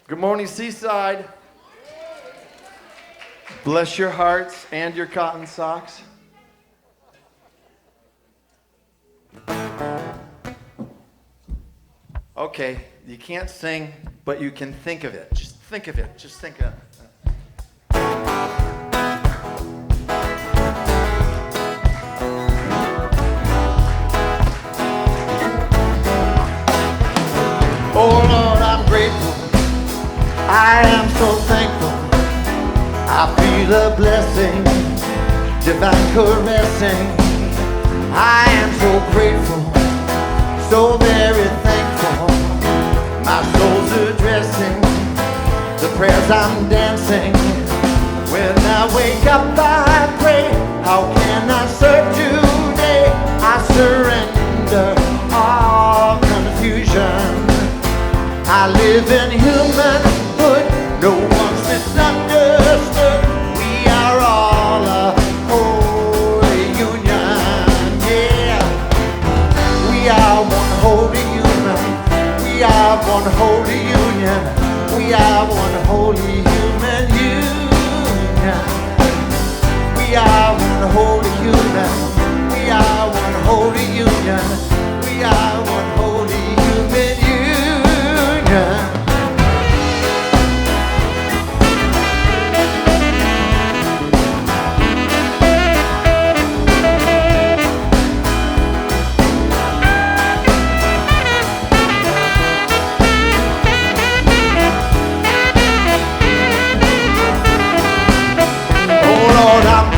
Good morning, Seaside. Bless your hearts and your cotton socks. Okay, you can't sing, but you can think of it. Just think of it. Just think of it. Oh Lord, I'm grateful. I am so thankful. I feel a blessing, divine caressing. I am so grateful, so very thankful. My soul's addressing the prayers I'm dancing. When I wake up, I pray. How can I serve today? I surrender all confusion. I live in humanhood, no one's misunderstood. We are all a holy union, yeah. We are one holy union. We are one holy union. We are one holy human union. We are one holy union. We are one holy union. We are one holy human union.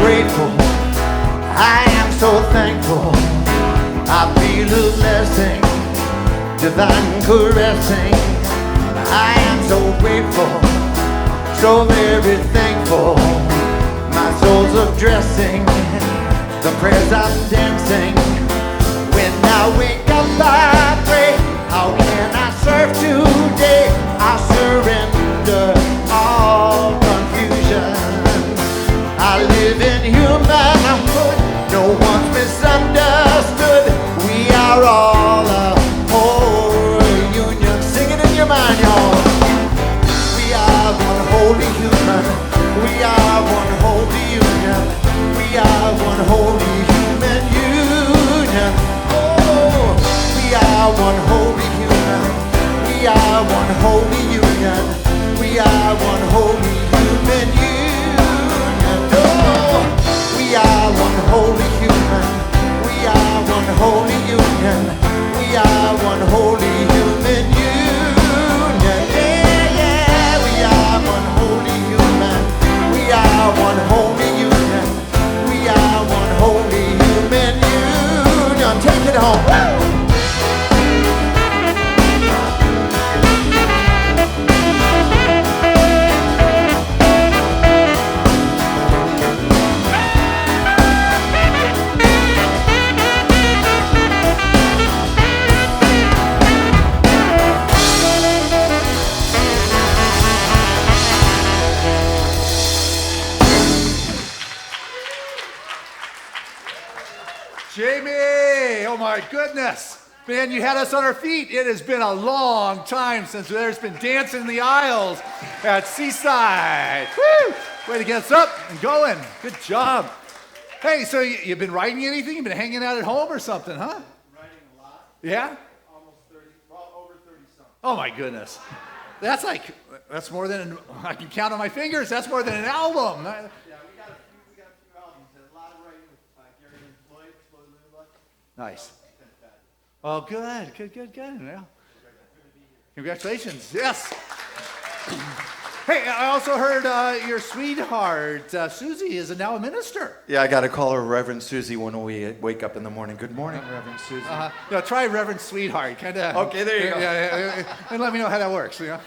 Grateful, I am so thankful. I feel a blessing, divine caressing. I am so grateful, so very thankful. My soul's addressing the prayers I'm dancing. When I wake up, I pray. How can I serve today? I surrender all confusion. I live in humanhood, no one's misunderstood. We are all a holy union. Sing it in your mind, y'all. We are one holy human. We are one holy union. We are one holy human union. Oh, we are one holy human. We are one holy union. We are one holy human union. We are one holy human. We are one holy union. We are one holy human union. Yeah, yeah. We are one holy human. We are one holy union. We are one holy human union. Take it home. Woo! Jami, oh my goodness. Man, you had us on our feet. It has been a long time since there's been dancing in the aisles at Seaside. Woo! Way to get us up and going. Good job. Hey, so you've been writing anything? You've been hanging out at home or something, huh? Writing a lot. Yeah? Almost 30, well, over 30 something. Oh my goodness. That's more than, I can count on my fingers. That's more than an album. Yeah, we got a few albums. A lot of writing with Gary and Floyd, Lula. Nice. Oh, good. Yeah. Congratulations. Yes. Hey, I also heard your sweetheart, Susie, is now a minister. Yeah, I got to call her Reverend Susie when we wake up in the morning. Good morning, Reverend Susie. No, try Reverend Sweetheart. Okay, there you go. Yeah, and let me know how that works. You know?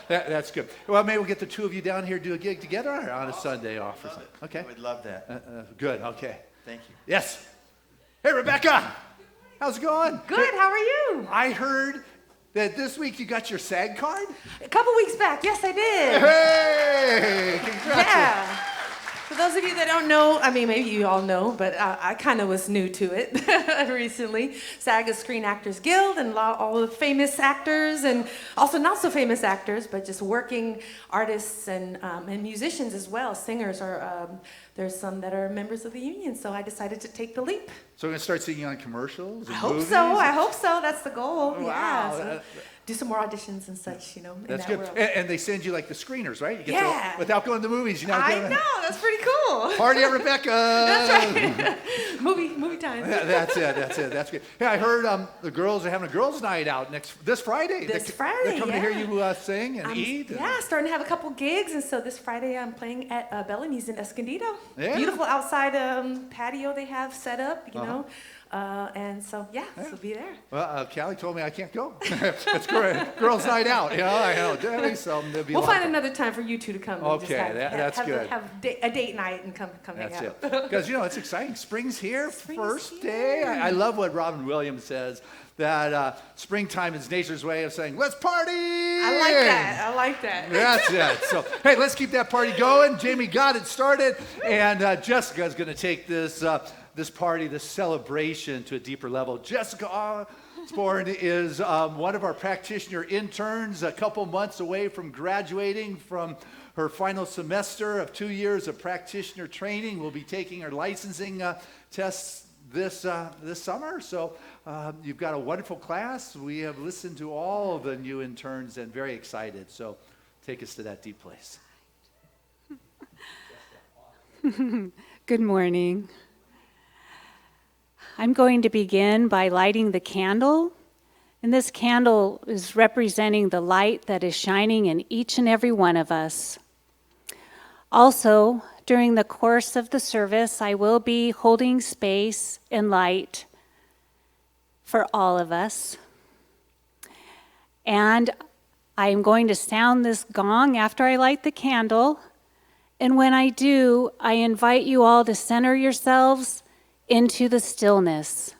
That's good. Well, maybe we'll get the two of you down here, do a gig together on a Sunday off or something. Okay. I would love that. Good. Okay. Thank you. Yes. Hey, Rebecca. How's it going? Good, how are you? I heard that this week you got your SAG card? A couple weeks back, yes I did. Hey, congrats. Yeah. So those of you that don't know, I mean, maybe you all know, but I kind of was new to it recently. SAG Screen Actors Guild and all the famous actors and also not so famous actors, but just working artists and musicians as well. Singers are, there's some that are members of the union, so I decided to take the leap. So we're going to start seeing you on commercials and I hope movies? so. I hope so. That's the goal. Wow. Yeah. So do some more auditions and such, you know, in That's that good. world. And they send you like the screeners, right? You get Yeah. without going to the movies. I know. That's pretty cool. Party at Rebecca. That's right. movie time. Yeah, that's it. That's good. Yeah, I heard the girls are having a girls' night out this Friday. This Friday, They're coming to hear yeah. you sing and eat. Yeah, starting to have a couple gigs, and so this Friday I'm playing at Bellamy's in Escondido. Yeah. Beautiful outside patio they have set up, you know. And so, so be there. Well, Callie told me I can't go. It's great. Girls' night out, you know. I know. Debbie, so there'll be We'll find another time for you two to come. Okay, and just that's good. Have a date night and come That's hang out. it. Because, you know, it's exciting. Spring's here, Spring's first here. day. I love what Robin Williams says, that springtime is nature's way of saying, let's party. I like that. That's it. So, hey, let's keep that party going. Jami got it started, and Jessica's going to take this party, this celebration to a deeper level. Jessica Osborne is one of our practitioner interns, a couple months away from graduating from her final semester of 2 years of practitioner training. We'll be taking her licensing tests this summer. So you've got a wonderful class. We have listened to all of the new interns and very excited. So take us to that deep place. Good morning. I'm going to begin by lighting the candle. And this candle is representing the light that is shining in each and every one of us. Also, during the course of the service, I will be holding space and light for all of us. And I am going to sound this gong after I light the candle. And when I do, I invite you all to center yourselves into the stillness.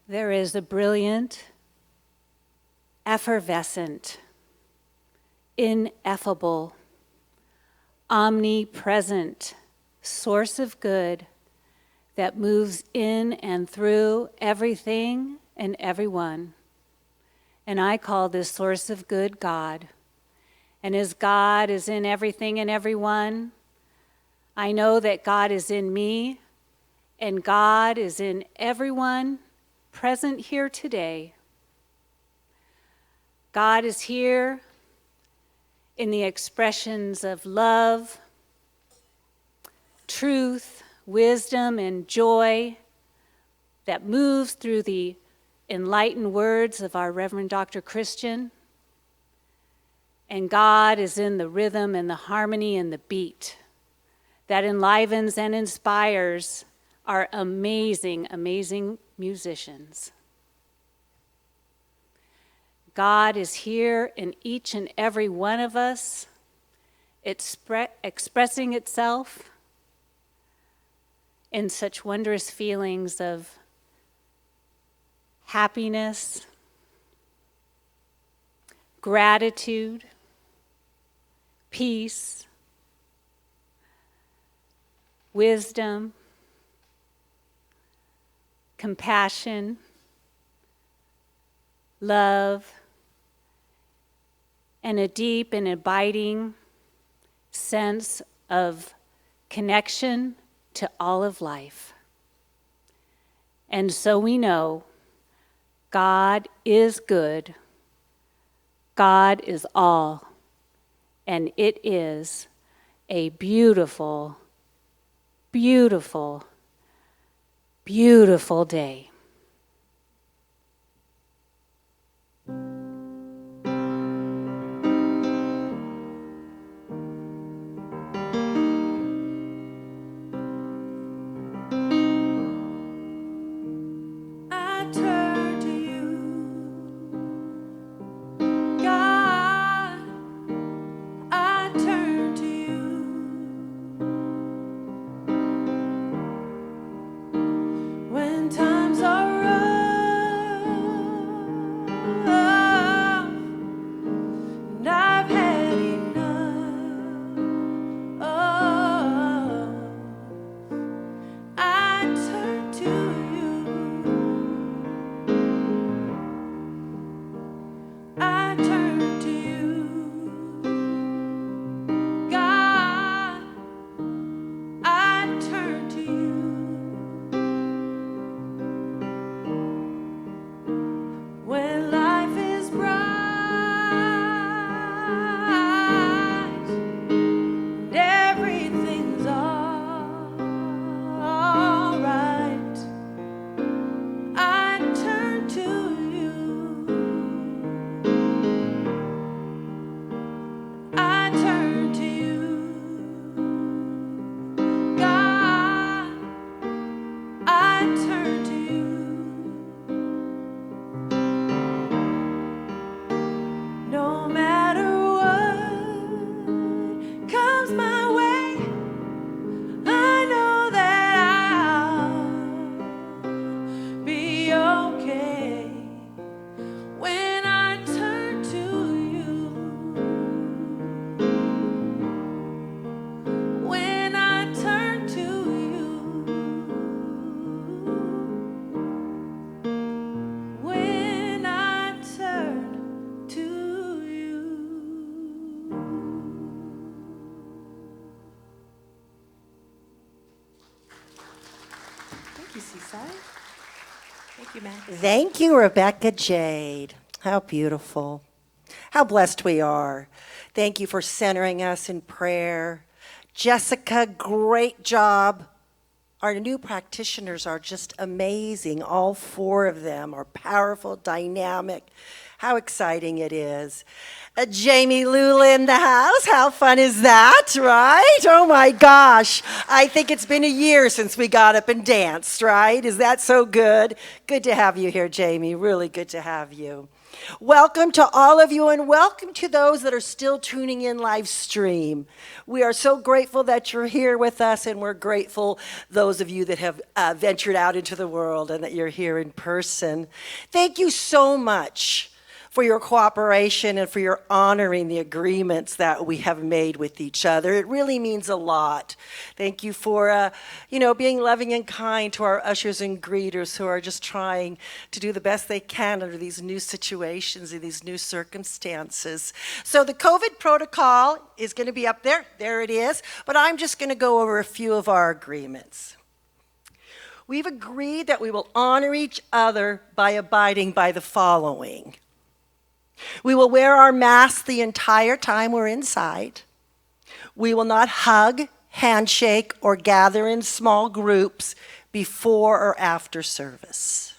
There is a brilliant, effervescent, ineffable, omnipresent source of good that moves in and through everything and everyone. And I call this source of good God. And as God is in everything and everyone, I know that God is in me, and God is in everyone present here today. God is here in the expressions of love, truth, wisdom, and joy that moves through the enlightened words of our Reverend Dr. Christian. And God is in the rhythm and the harmony and the beat that enlivens and inspires our amazing, amazing musicians. God is here in each and every one of us, expressing itself in such wondrous feelings of happiness, gratitude, peace, wisdom, compassion, love, and a deep and abiding sense of connection to all of life. And so we know God is good, God is all, and it is a beautiful, beautiful, beautiful day. I turn to you, God. I turn to you. When times are rough and I've had enough, oh, I turn to you. I turn to you, God. I turn to you. When life is bright and everything's all right, I turn to you. I turn to you, God. I turn to you. No matter what comes my way, I know that I'll be okay when I turn to you. When I turn to you. When I turn to you. Thank you, Seaside. Thank you, Matt. Thank you, Rebecca Jade. How beautiful. How blessed we are. Thank you for centering us in prayer. Jessica, great job. Our new practitioners are just amazing. All four of them are powerful, dynamic. How exciting it is. Jami, Lula in the house. How fun is that, right? Oh my gosh. I think it's been a year since we got up and danced, right? Is that so good? Good to have you here, Jami. Really good to have you. Welcome to all of you, and welcome to those that are still tuning in live stream. We are so grateful that you're here with us, and we're grateful those of you that have ventured out into the world and that you're here in person. Thank you so much for your cooperation and for your honoring the agreements that we have made with each other. It really means a lot. Thank you for, being loving and kind to our ushers and greeters who are just trying to do the best they can under these new situations and these new circumstances. So the COVID protocol is going to be up there. There it is. But I'm just going to go over a few of our agreements. We've agreed that we will honor each other by abiding by the following. We will wear our masks the entire time we're inside. We will not hug, handshake, or gather in small groups before or after service.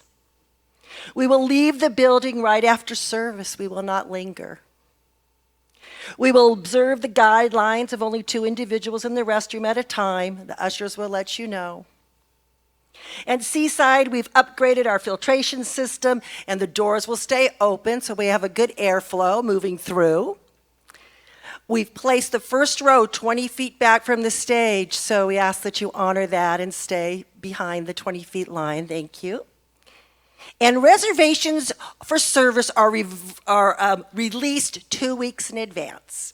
We will leave the building right after service. We will not linger. We will observe the guidelines of only 2 individuals in the restroom at a time. The ushers will let you know. At Seaside, we've upgraded our filtration system, and the doors will stay open so we have a good airflow moving through. We've placed the first row 20 feet back from the stage, so we ask that you honor that and stay behind the 20 feet line. Thank you. And reservations for service are released 2 weeks in advance.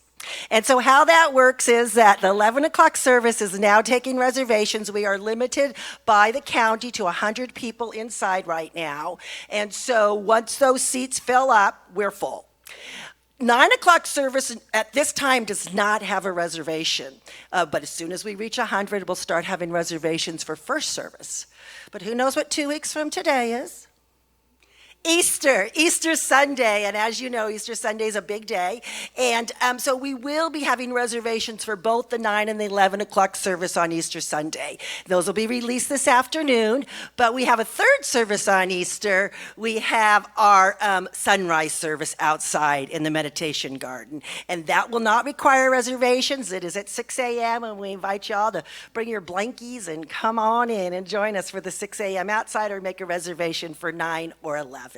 And so how that works is that the 11 o'clock service is now taking reservations. We are limited by the county to 100 people inside right now. And so once those seats fill up, we're full. 9 o'clock service at this time does not have a reservation. But as soon as we reach 100, we'll start having reservations for first service. But who knows what 2 weeks from today is? Easter Sunday, and as you know, Easter Sunday is a big day, and so we will be having reservations for both the 9 and the 11 o'clock service on Easter Sunday. Those will be released this afternoon, but we have a third service on Easter. We have our sunrise service outside in the meditation garden, and that will not require reservations. It is at 6 a.m., and we invite y'all to bring your blankies and come on in and join us for the 6 a.m. outside, or make a reservation for 9 or 11.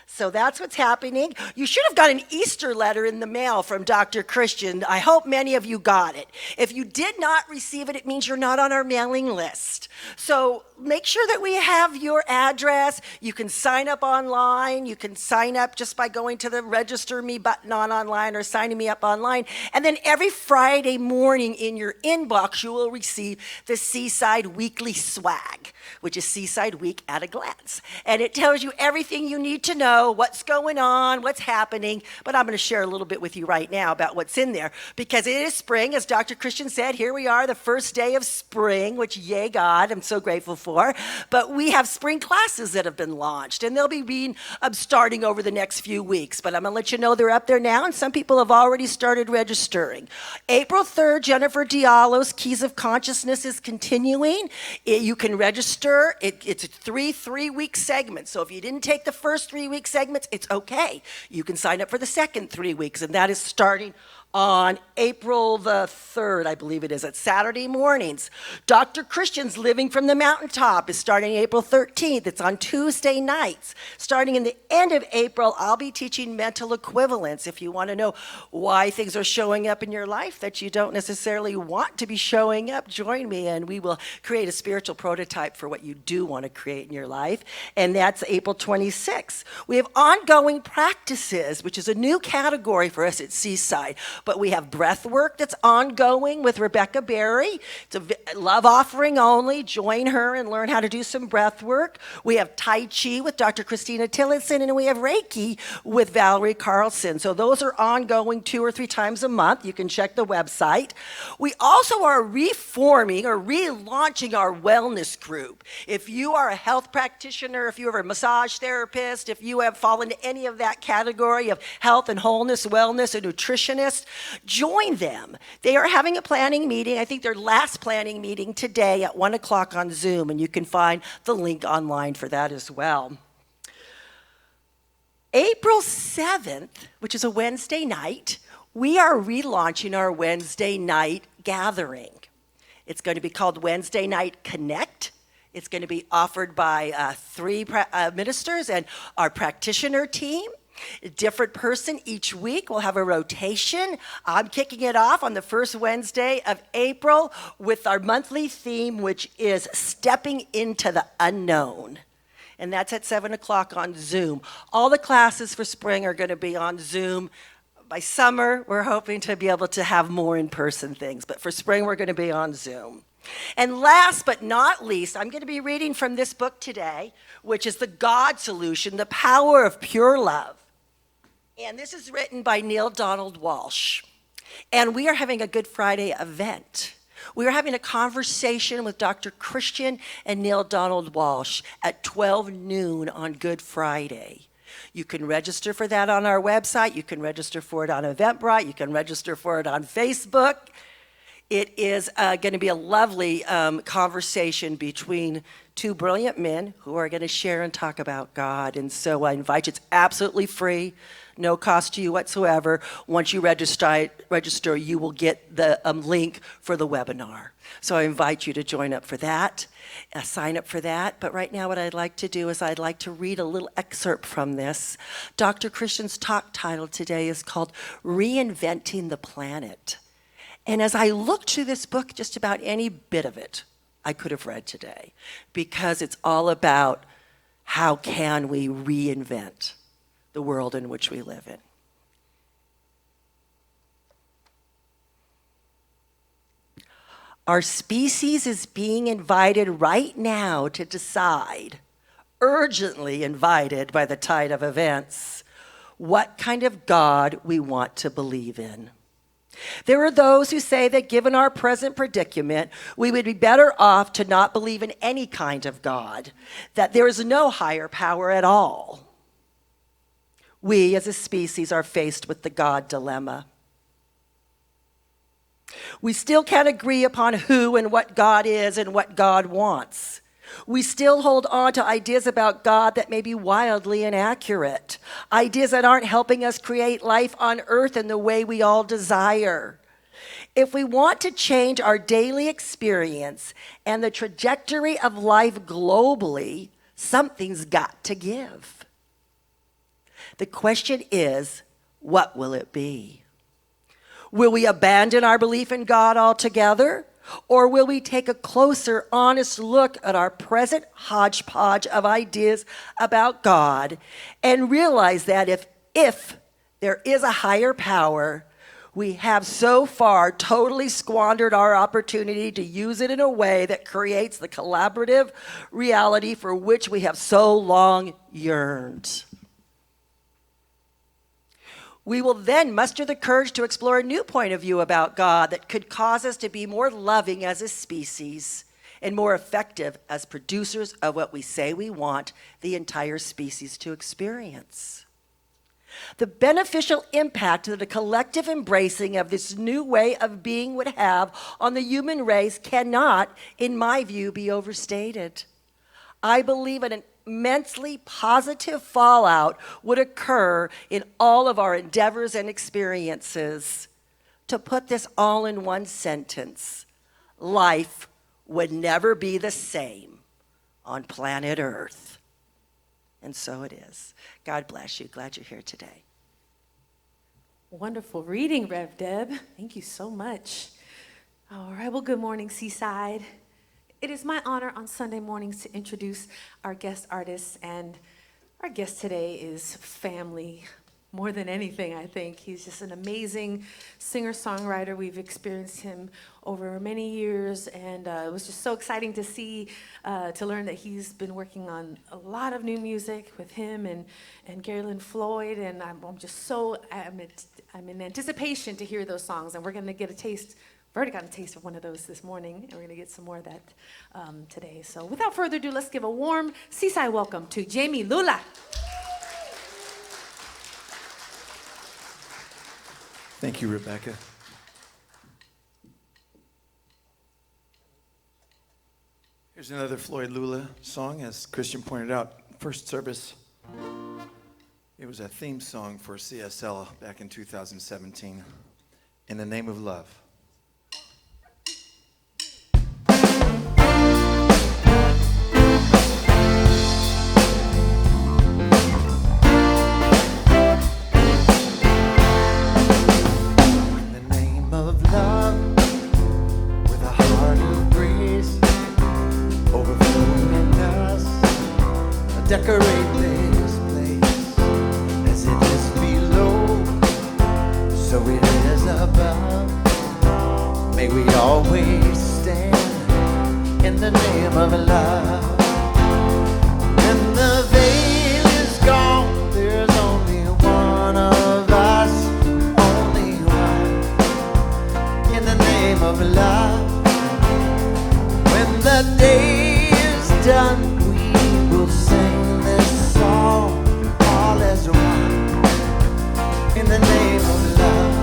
So that's what's happening. You should have got an Easter letter in the mail from Dr. Christian. I hope many of you got it. If you did not receive it, it means you're not on our mailing list. So make sure that we have your address. You can sign up online. You can sign up just by going to the register me button on online or signing me up online. And then every Friday morning in your inbox, you will receive the Seaside Weekly Swag, which is Seaside Week at a glance. And it tells you everything you need to know, what's going on, what's happening. But I'm going to share a little bit with you right now about what's in there, because it is spring. As Dr. Christian said, here we are, the first day of spring, which, yay God, I'm so grateful for. But we have spring classes that have been launched, and they'll be starting over the next few weeks. But I'm going to let you know they're up there now, and some people have already started registering. April 3rd, Jennifer Diallo's Keys of Consciousness is continuing. You can register. It's a three-week segment. So if you didn't take the first 3-week segments, it's okay. You can sign up for the second 3 weeks, and that is starting on April the 3rd, I believe it is, at Saturday mornings. Dr. Christian's Living from the Mountaintop is starting April 13th. It's on Tuesday nights. Starting in the end of April, I'll be teaching mental equivalence. If you want to know why things are showing up in your life that you don't necessarily want to be showing up, join me, and we will create a spiritual prototype for what you do want to create in your life. And that's April 26th. We have ongoing practices, which is a new category for us at Seaside. But we have breath work that's ongoing with Rebecca Berry. It's a love offering only. Join her and learn how to do some breath work. We have Tai Chi with Dr. Christina Tillotson, and we have Reiki with Valerie Carlson. So those are ongoing 2 or 3 times a month. You can check the website. We also are reforming or relaunching our wellness group. If you are a health practitioner, if you are a massage therapist, if you have fallen into any of that category of health and wholeness, wellness, a nutritionist, join them. They are having a planning meeting. I think their last planning meeting today at 1 o'clock on Zoom, and you can find the link online for that as well. April 7th, which is a Wednesday night, we are relaunching our Wednesday night gathering. It's going to be called Wednesday Night Connect. It's going to be offered by 3 ministers and our practitioner team. A different person each week. We'll have a rotation. I'm kicking it off on the first Wednesday of April with our monthly theme, which is Stepping into the Unknown. And that's at 7 o'clock on Zoom. All the classes for spring are going to be on Zoom. By summer, we're hoping to be able to have more in-person things. But for spring, we're going to be on Zoom. And last but not least, I'm going to be reading from this book today, which is The God Solution, The Power of Pure Love. And this is written by Neil Donald Walsh. And we are having a Good Friday event. We are having a conversation with Dr. Christian and Neil Donald Walsh at 12 noon on Good Friday. You can register for that on our website. You can register for it on Eventbrite. You can register for it on Facebook. It is going to be a lovely conversation between two brilliant men who are going to share and talk about God. And so I invite you. It's absolutely free, no cost to you whatsoever. Once you register, you will get the link for the webinar. So I invite you to join up for that, sign up for that. But right now what I'd like to do is I'd like to read a little excerpt from this. Dr. Christian's talk title today is called Reinventing the Planet. And as I looked through this book, just about any bit of it I could have read today, because it's all about how can we reinvent the world in which we live in. Our species is being invited right now to decide, urgently invited by the tide of events, what kind of God we want to believe in. There are those who say that given our present predicament, we would be better off to not believe in any kind of God, that there is no higher power at all. We as a species are faced with the God dilemma. We still can't agree upon who and what God is and what God wants. We still hold on to ideas about God that may be wildly inaccurate, ideas that aren't helping us create life on earth in the way we all desire. If we want to change our daily experience and the trajectory of life globally, something's got to give. The question is, what will it be? Will we abandon our belief in God altogether? Or will we take a closer, honest look at our present hodgepodge of ideas about God and realize that if there is a higher power, we have so far totally squandered our opportunity to use it in a way that creates the collaborative reality for which we have so long yearned. We will then muster the courage to explore a new point of view about God that could cause us to be more loving as a species and more effective as producers of what we say we want the entire species to experience. The beneficial impact that the collective embracing of this new way of being would have on the human race cannot, in my view, be overstated. I believe an immensely positive fallout would occur in all of our endeavors and experiences. To put this all in one sentence, life would never be the same on planet Earth. And so it is. God bless you. Glad you're here today. Wonderful reading, Rev Deb. Thank you so much. All right, well, good morning, Seaside. It is my honor on Sunday mornings to introduce our guest artists, and our guest today is family more than anything, I think. He's just an amazing singer-songwriter. We've experienced him over many years, and it was just so exciting to see, to learn that he's been working on a lot of new music with him and Gary Lynn Floyd, and I'm just so, I'm in anticipation to hear those songs, and we're going to get a taste. I've already gotten a taste of one of those this morning, and we're going to get some more of that today. So without further ado, let's give a warm Seaside welcome to Jami, Lula. Thank you, Rebecca. Here's another Floyd Lula song, as Christian pointed out. First service, it was a theme song for CSL back in 2017, In the Name of Love. Decorate this place as it is below, so it is above. May we always stand in the name of love. When the veil is gone, there's only one of us, only one, in the name of love. When the day is done, we will sing this song all as one, in the name of love.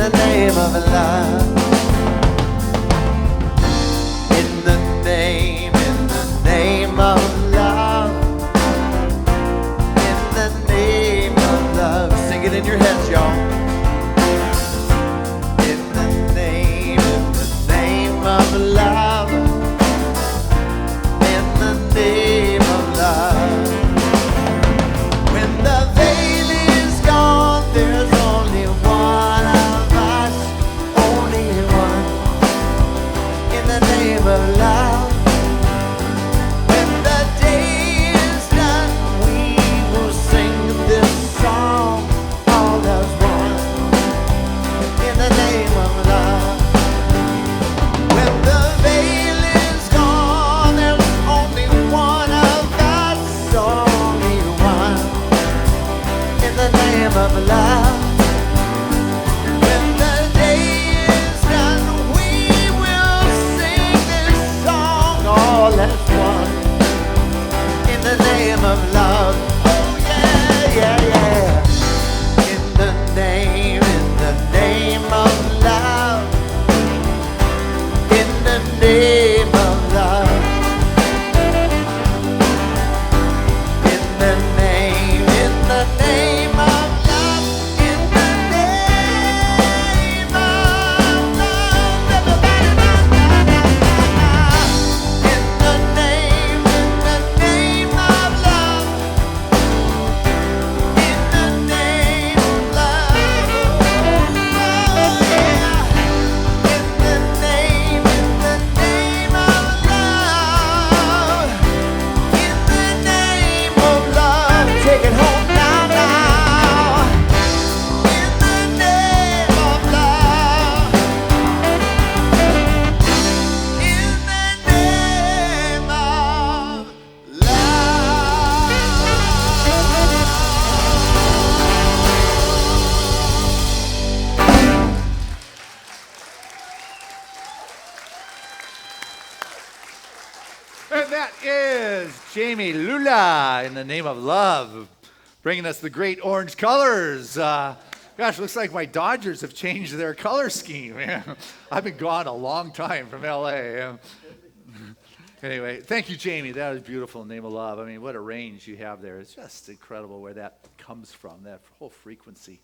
the name of love. In the name of love. In the name of love. Sing it in your heads, y'all. In the name of love. In the name of love. When the veil is gone, there's only one of us, only one. In the name of love. When the day is done, we will sing this song all as one. In the name of love. When the veil is gone, there's only one of us, only one. In the name of love. When the day is done, we will sing this song all as one. In the name of love. Oh yeah, yeah, yeah. In the name of love. In the name of love. In the name of love. In the name of love. Everybody, in the name of love. In the name of love. Oh yeah. In the name of love. In the name of love. Take it home now, now. In the name of love. In the name of And that is Jami Lula, In the Name of Love, bringing us the great orange colors. Gosh, looks like my Dodgers have changed their color scheme. I've been gone a long time from LA. Anyway, thank you, Jami. That was beautiful, Name of Love. I mean, what a range you have there. It's just incredible where that comes from, that whole frequency.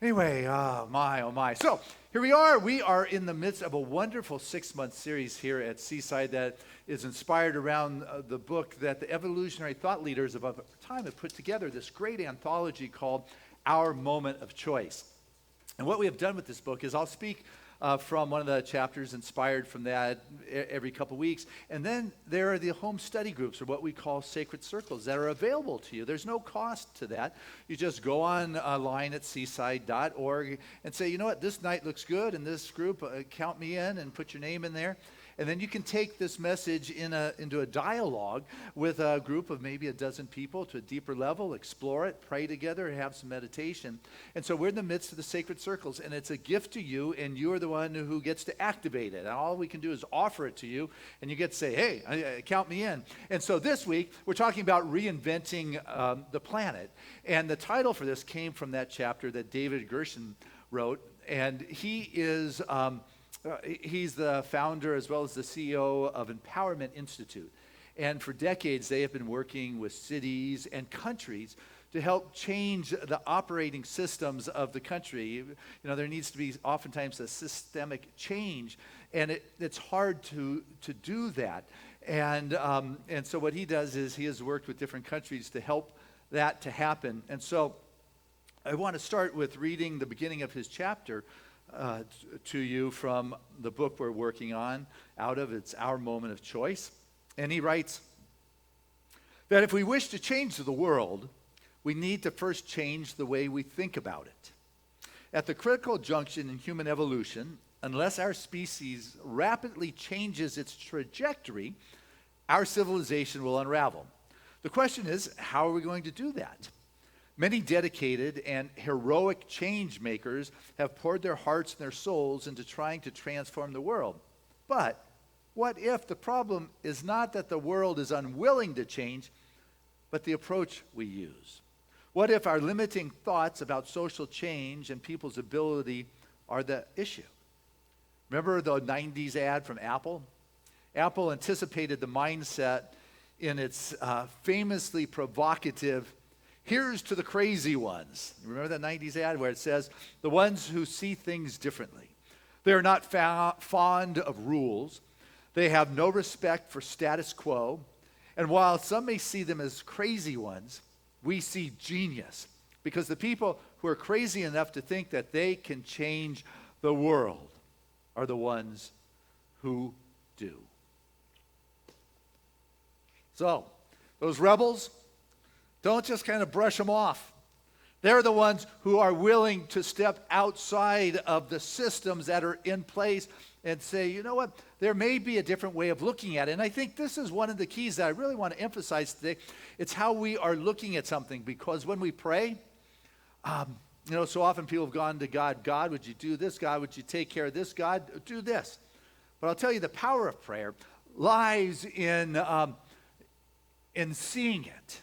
Anyway, oh my. So here we are. We are in the midst of a wonderful 6-month series here at Seaside that is inspired around the book that the evolutionary thought leaders of our time have put together, this great anthology called Our Moment of Choice. And what we have done with this book is I'll speak from one of the chapters inspired from that every couple weeks. And then there are the home study groups, or what we call sacred circles, that are available to you. There's no cost to that. You just go online at seaside.org and say, you know what, this night looks good in this group, count me in and put your name in there. And then you can take this message into a dialogue with a group of maybe a dozen people to a deeper level, explore it, pray together, have some meditation. And so we're in the midst of the sacred circles, and it's a gift to you, and you're the one who gets to activate it. And all we can do is offer it to you, and you get to say, hey, count me in. And so this week, we're talking about reinventing the planet. And the title for this came from that chapter that David Gershon wrote, and he is... he's the founder as well as the CEO of Empowerment Institute. And for decades, they have been working with cities and countries to help change the operating systems of the country. You know, there needs to be oftentimes a systemic change, and it's hard to do that. And so what he does is he has worked with different countries to help that to happen. And so I want to start with reading the beginning of his chapter to you from the book we're working on out of. It's Our Moment of Choice. And he writes that if we wish to change the world, we need to first change the way we think about it. At the critical junction in human evolution, unless our species rapidly changes its trajectory, our civilization will unravel. The question is, how are we going to do that? Many dedicated and heroic change makers have poured their hearts and their souls into trying to transform the world. But what if the problem is not that the world is unwilling to change, but the approach we use? What if our limiting thoughts about social change and people's ability are the issue. Remember the 90s ad from Apple? Apple anticipated the mindset in its famously provocative, "Here's to the crazy ones." Remember that 90s ad where it says, "The ones who see things differently. They are not fond of rules. They have no respect for status quo. And while some may see them as crazy ones, we see genius. Because the people who are crazy enough to think that they can change the world are the ones who do." So, those rebels, don't just kind of brush them off. They're the ones who are willing to step outside of the systems that are in place and say, you know what, there may be a different way of looking at it. And I think this is one of the keys that I really want to emphasize today. It's how we are looking at something, because when we pray, so often people have gone to God, "God, would you do this? God, would you take care of this? God, do this." But I'll tell you, the power of prayer lies in seeing it.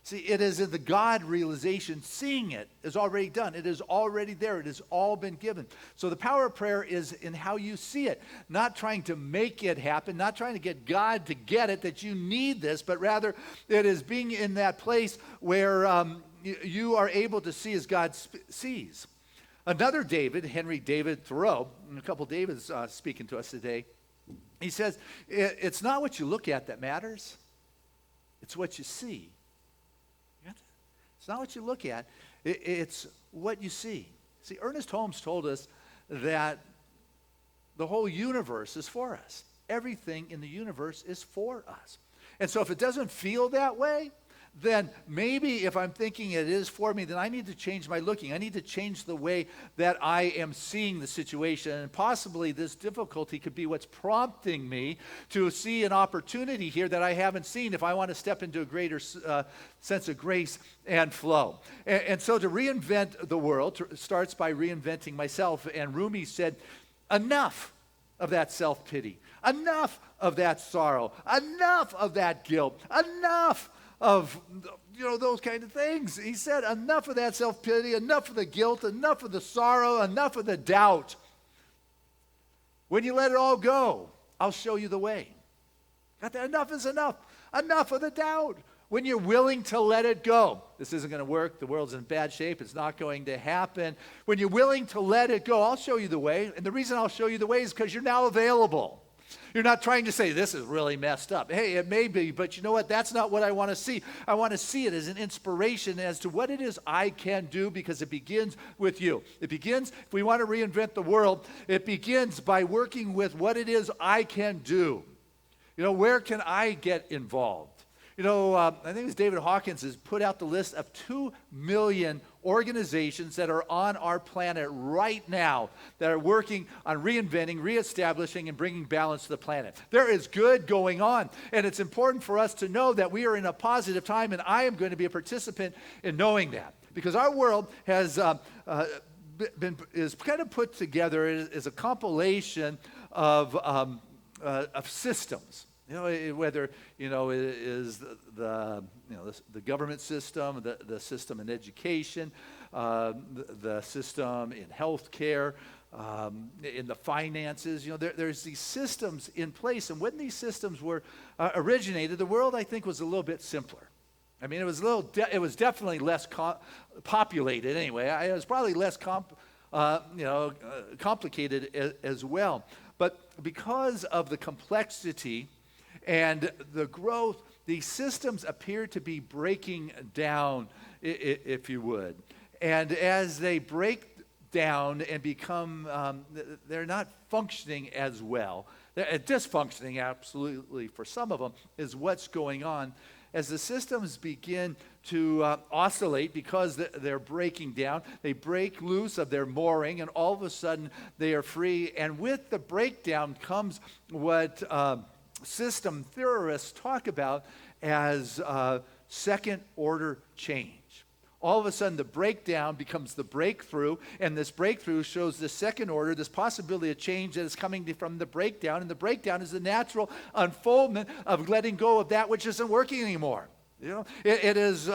See, it is in the God realization. Seeing it is already done. It is already there. It has all been given. So the power of prayer is in how you see it. Not trying to make it happen, not trying to get God to get it that you need this, but rather it is being in that place where you are able to see as God sees. Another David, Henry David Thoreau, and a couple Davids speaking to us today, he says, it's not what you look at that matters. It's what you see. It's not what you look at. It's what you see. See, Ernest Holmes told us that the whole universe is for us. Everything in the universe is for us. And so if it doesn't feel that way, then maybe if I'm thinking it is for me, then I need to change my looking. I need to change the way that I am seeing the situation. And possibly this difficulty could be what's prompting me to see an opportunity here that I haven't seen if I want to step into a greater sense of grace and flow. And so to reinvent the world starts by reinventing myself. And Rumi said, enough of that self-pity. Enough of that sorrow. Enough of that guilt. Enough of those kind of things. He said, enough of that self-pity, enough of the guilt, enough of the sorrow, enough of the doubt. When you let it all go, I'll show you the way. Got that? Enough is enough. Enough of the doubt. When you're willing to let it go. This isn't going to work. The world's in bad shape. It's not going to happen. When you're willing to let it go, I'll show you the way. And the reason I'll show you the way is because you're now available. You're not trying to say, this is really messed up. Hey, it may be, but you know what? That's not what I want to see. I want to see it as an inspiration as to what it is I can do, because it begins with you. It begins, if we want to reinvent the world, it begins by working with what it is I can do. Where can I get involved? I think it was David Hawkins has put out the list of 2 million organizations that are on our planet right now that are working on reinventing, reestablishing, and bringing balance to the planet. There is good going on, and it's important for us to know that we are in a positive time, and I am going to be a participant in knowing that, because our world has is kind of put together as a compilation of systems. Whether it is the government system, the system in education, the system in healthcare, in the finances. There's these systems in place, and when these systems were originated, the world, I think, was a little bit simpler. I mean, it was definitely less populated anyway. It was probably less complicated as well. But because of the complexity and the growth, these systems appear to be breaking down, if you would. And as they break down and become, they're not functioning as well. They're dysfunctioning, absolutely, for some of them, is what's going on. As the systems begin to oscillate because they're breaking down, they break loose of their mooring, and all of a sudden they are free. And with the breakdown comes what system theorists talk about as second order change. All of a sudden the breakdown becomes the breakthrough, and this breakthrough shows the second order, this possibility of change that is coming from the breakdown, and the breakdown is the natural unfoldment of letting go of that which isn't working anymore. You know, it is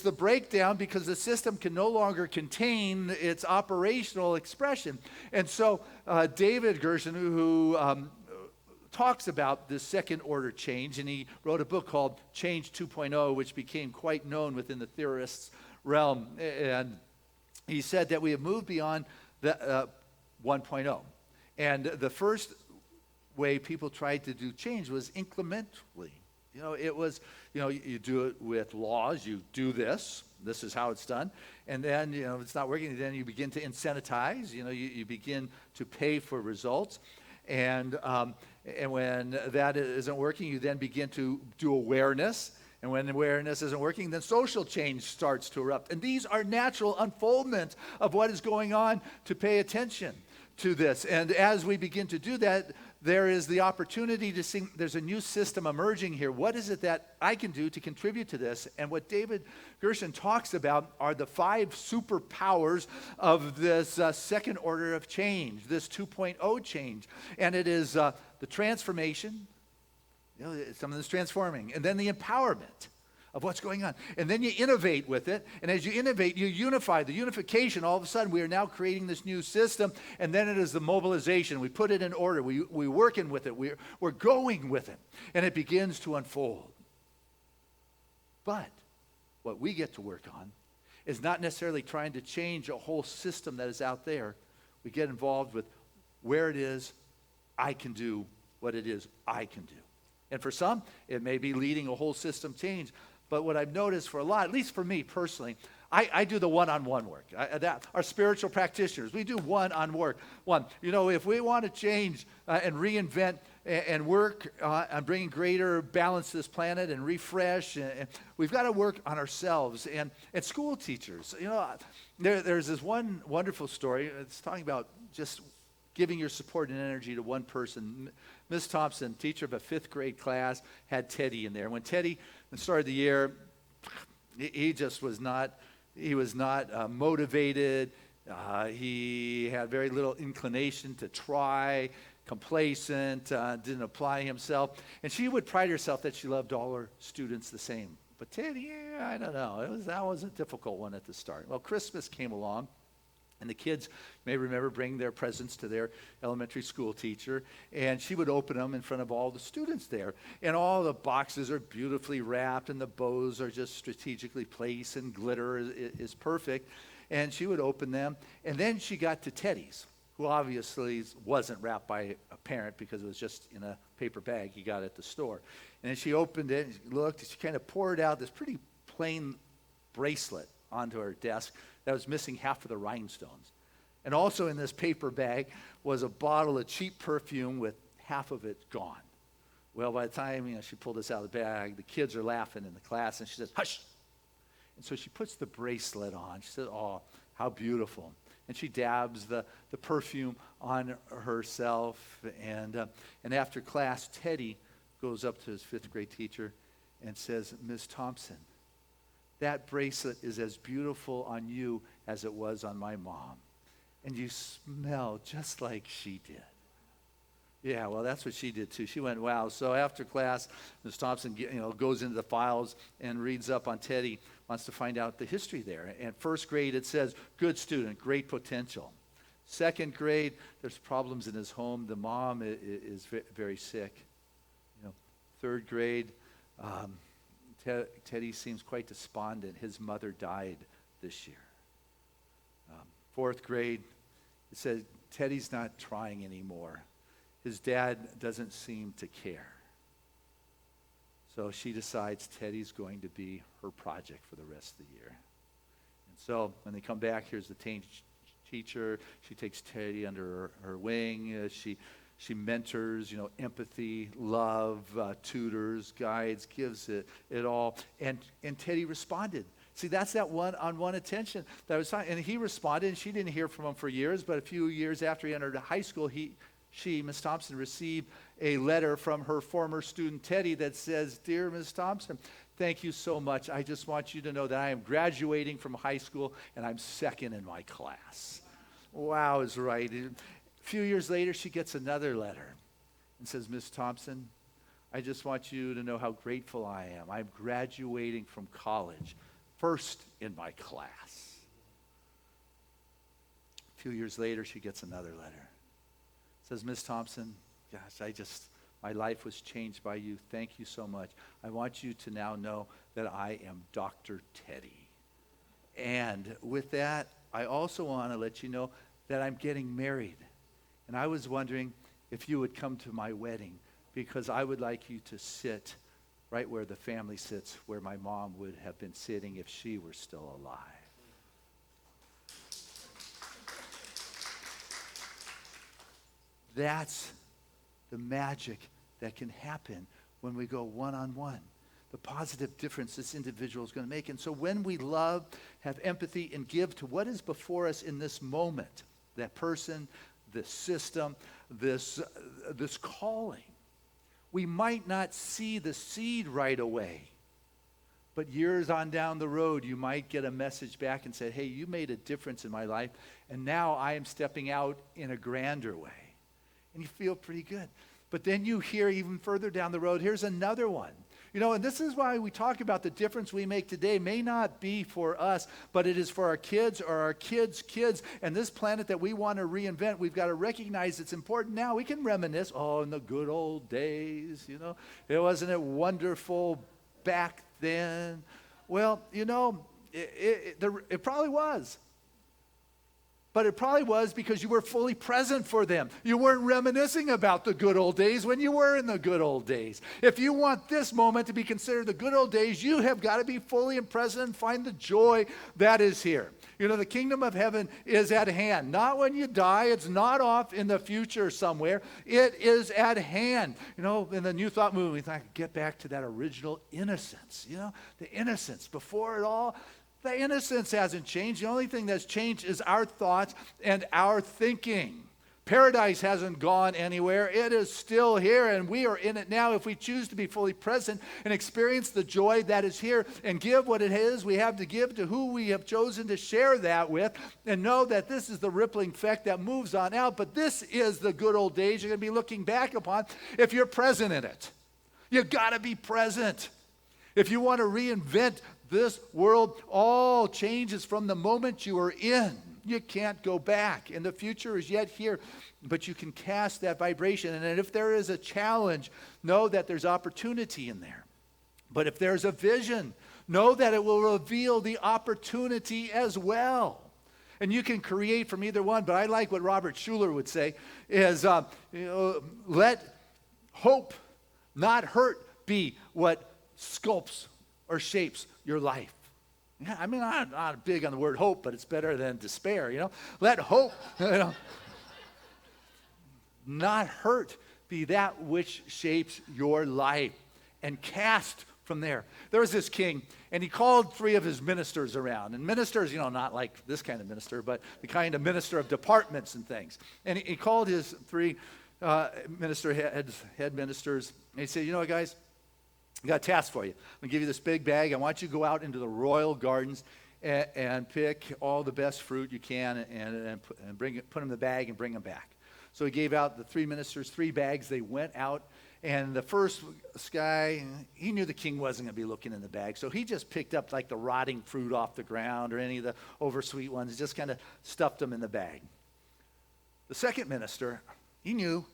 the breakdown because the system can no longer contain its operational expression. And so David Gershon, who talks about this second order change, and he wrote a book called Change 2.0, which became quite known within the theorists' realm. And he said that we have moved beyond the 1.0. And the first way people tried to do change was incrementally. You know, it was, you know, you do it with laws. You do this. This is how it's done. And then, you know, if it's not working, then you begin to incentivize. You know, you begin to pay for results. And when that isn't working, you then begin to do awareness. And when awareness isn't working, then social change starts to erupt. And these are natural unfoldments of what is going on to pay attention to this. And as we begin to do that, there is the opportunity to see there's a new system emerging here. What is it that I can do to contribute to this? And what David Gershon talks about are the 5 superpowers of this second order of change, this 2.0 change. And it is the transformation, you know, something that's transforming, and then the empowerment of what's going on. And then you innovate with it. And as you innovate, you unify. The unification, all of a sudden, we are now creating this new system. And then it is the mobilization. We put it in order. We work in with it. We're going with it. And it begins to unfold. But what we get to work on is not necessarily trying to change a whole system that is out there. We get involved with where it is I can do what it is I can do. And for some, it may be leading a whole system change. But what I've noticed for a lot, at least for me personally, I do the one-on-one work. Our spiritual practitioners, we do one-on-one. You know, if we want to change and reinvent and work on bringing greater balance to this planet and refresh, and we've got to work on ourselves. And school teachers, you know, there's this one wonderful story. It's talking about just giving your support and energy to one person. Ms. Thompson, teacher of a 5th grade class, had Teddy in there. When Teddy started the year, he just was not, motivated. He had very little inclination to try, complacent, didn't apply himself. And she would pride herself that she loved all her students the same. But Teddy, I don't know. That was a difficult one at the start. Well, Christmas came along. And the kids, you may remember, bring their presents to their elementary school teacher, and she would open them in front of all the students there. And all the boxes are beautifully wrapped, and the bows are just strategically placed, and glitter is perfect. And she would open them, and then she got to Teddy's, who obviously wasn't wrapped by a parent because it was just in a paper bag he got at the store. And then she opened it, and she looked, and she kind of poured out this pretty plain bracelet onto her desk that was missing half of the rhinestones. And also in this paper bag was a bottle of cheap perfume with half of it gone. Well, by the time she pulled this out of the bag, the kids are laughing in the class, and she says, "Hush!" And so she puts the bracelet on. She says, "Oh, how beautiful." And she dabs the perfume on herself. And after class, Teddy goes up to his 5th grade teacher and says, "Ms. Thompson, that bracelet is as beautiful on you as it was on my mom. And you smell just like she did." Yeah, well, that's what she did too. She went, wow. So after class, Ms. Thompson goes into the files and reads up on Teddy, wants to find out the history there. And 1st grade, it says, good student, great potential. 2nd grade, there's problems in his home. The mom is very sick. 3rd grade, Teddy seems quite despondent. His mother died this year. 4th grade, it said, Teddy's not trying anymore. His dad doesn't seem to care. So she decides Teddy's going to be her project for the rest of the year. And so when they come back, here's the teacher. She takes Teddy under her wing. She mentors, empathy, love, tutors, guides, gives it all. And Teddy responded. See, that's that one-on-one attention that was talking. And he responded, and she didn't hear from him for years, but a few years after he entered high school, she, Ms. Thompson, received a letter from her former student, Teddy, that says, "Dear Ms. Thompson, thank you so much. I just want you to know that I am graduating from high school, and I'm 2nd in my class." Wow is right. A few years later, she gets another letter and says, "Ms. Thompson, I just want you to know how grateful I am. I'm graduating from college, first in my class. A few years later, she gets another letter. It says, Miss Thompson, gosh, my life was changed by you. Thank you so much. I want you to now know that I am Dr. Teddy. And with that, I also want to let you know that I'm getting married. And I was wondering if you would come to my wedding, because I would like you to sit right where the family sits, where my mom would have been sitting if she were still alive. That's the magic that can happen when we go one-on-one. The positive difference this individual is going to make. And so when we love, have empathy, and give to what is before us in this moment, that person, this system, this calling, we might not see the seed right away. But years on down the road, you might get a message back and say, hey, you made a difference in my life, and now I am stepping out in a grander way. And you feel pretty good. But then you hear even further down the road, here's another one. You know, and this is why we talk about the difference we make today may not be for us, but it is for our kids or our kids' kids. And this planet that we want to reinvent, we've got to recognize it's important now. We can reminisce, in the good old days, wasn't it wonderful back then? Well, it probably was. But it probably was because you were fully present for them. You weren't reminiscing about the good old days when you were in the good old days. If you want this moment to be considered the good old days, you have got to be fully present and find the joy that is here. The kingdom of heaven is at hand. Not when you die. It's not off in the future somewhere. It is at hand. In the New Thought movement, we thought, get back to that original innocence. The innocence before it all. The innocence hasn't changed. The only thing that's changed is our thoughts and our thinking. Paradise hasn't gone anywhere. It is still here, and we are in it now if we choose to be fully present and experience the joy that is here and give what it is we have to give to who we have chosen to share that with, and know that this is the rippling effect that moves on out. But this is the good old days you're going to be looking back upon if you're present in it. You've got to be present. If you want to reinvent this world, all changes from the moment you are in. You can't go back, and the future is yet here, but you can cast that vibration. And if there is a challenge, know that there's opportunity in there. But if there's a vision, know that it will reveal the opportunity as well. And you can create from either one, but I like what Robert Schuller would say is, let hope, not hurt, be what sculpts or shapes your life. Yeah, I'm not big on the word hope, but it's better than despair, Let hope, not hurt, be that which shapes your life, and cast from there. There was this king, and he called 3 of his ministers around. And ministers, not like this kind of minister, but the kind of minister of departments and things. And he called his 3 head ministers, and he said, guys, I got a task for you. I'm going to give you this big bag. I want you to go out into the royal gardens and pick all the best fruit you can and put them in the bag and bring them back. So he gave out the 3 ministers 3 bags. They went out, and the first guy, he knew the king wasn't going to be looking in the bag, so he just picked up like the rotting fruit off the ground or any of the oversweet ones, just kind of stuffed them in the bag. The second minister, he knew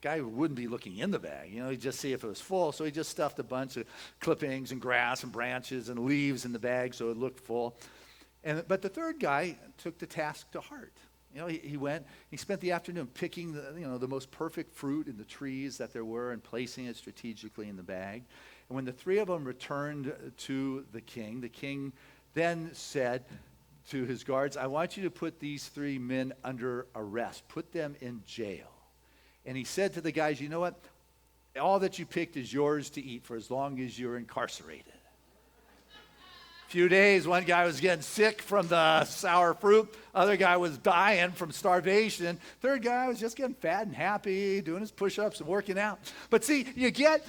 guy wouldn't be looking in the bag. He'd just see if it was full. So he just stuffed a bunch of clippings and grass and branches and leaves in the bag so it looked full. But the third guy took the task to heart. He went, he spent the afternoon picking the most perfect fruit in the trees that there were and placing it strategically in the bag. And when the 3 of them returned to the king then said to his guards, I want you to put these 3 men under arrest. Put them in jail. And he said to the guys, you know what? All that you picked is yours to eat for as long as you're incarcerated. A few days, one guy was getting sick from the sour fruit. Other guy was dying from starvation. Third guy was just getting fat and happy, doing his push-ups and working out. But see, you get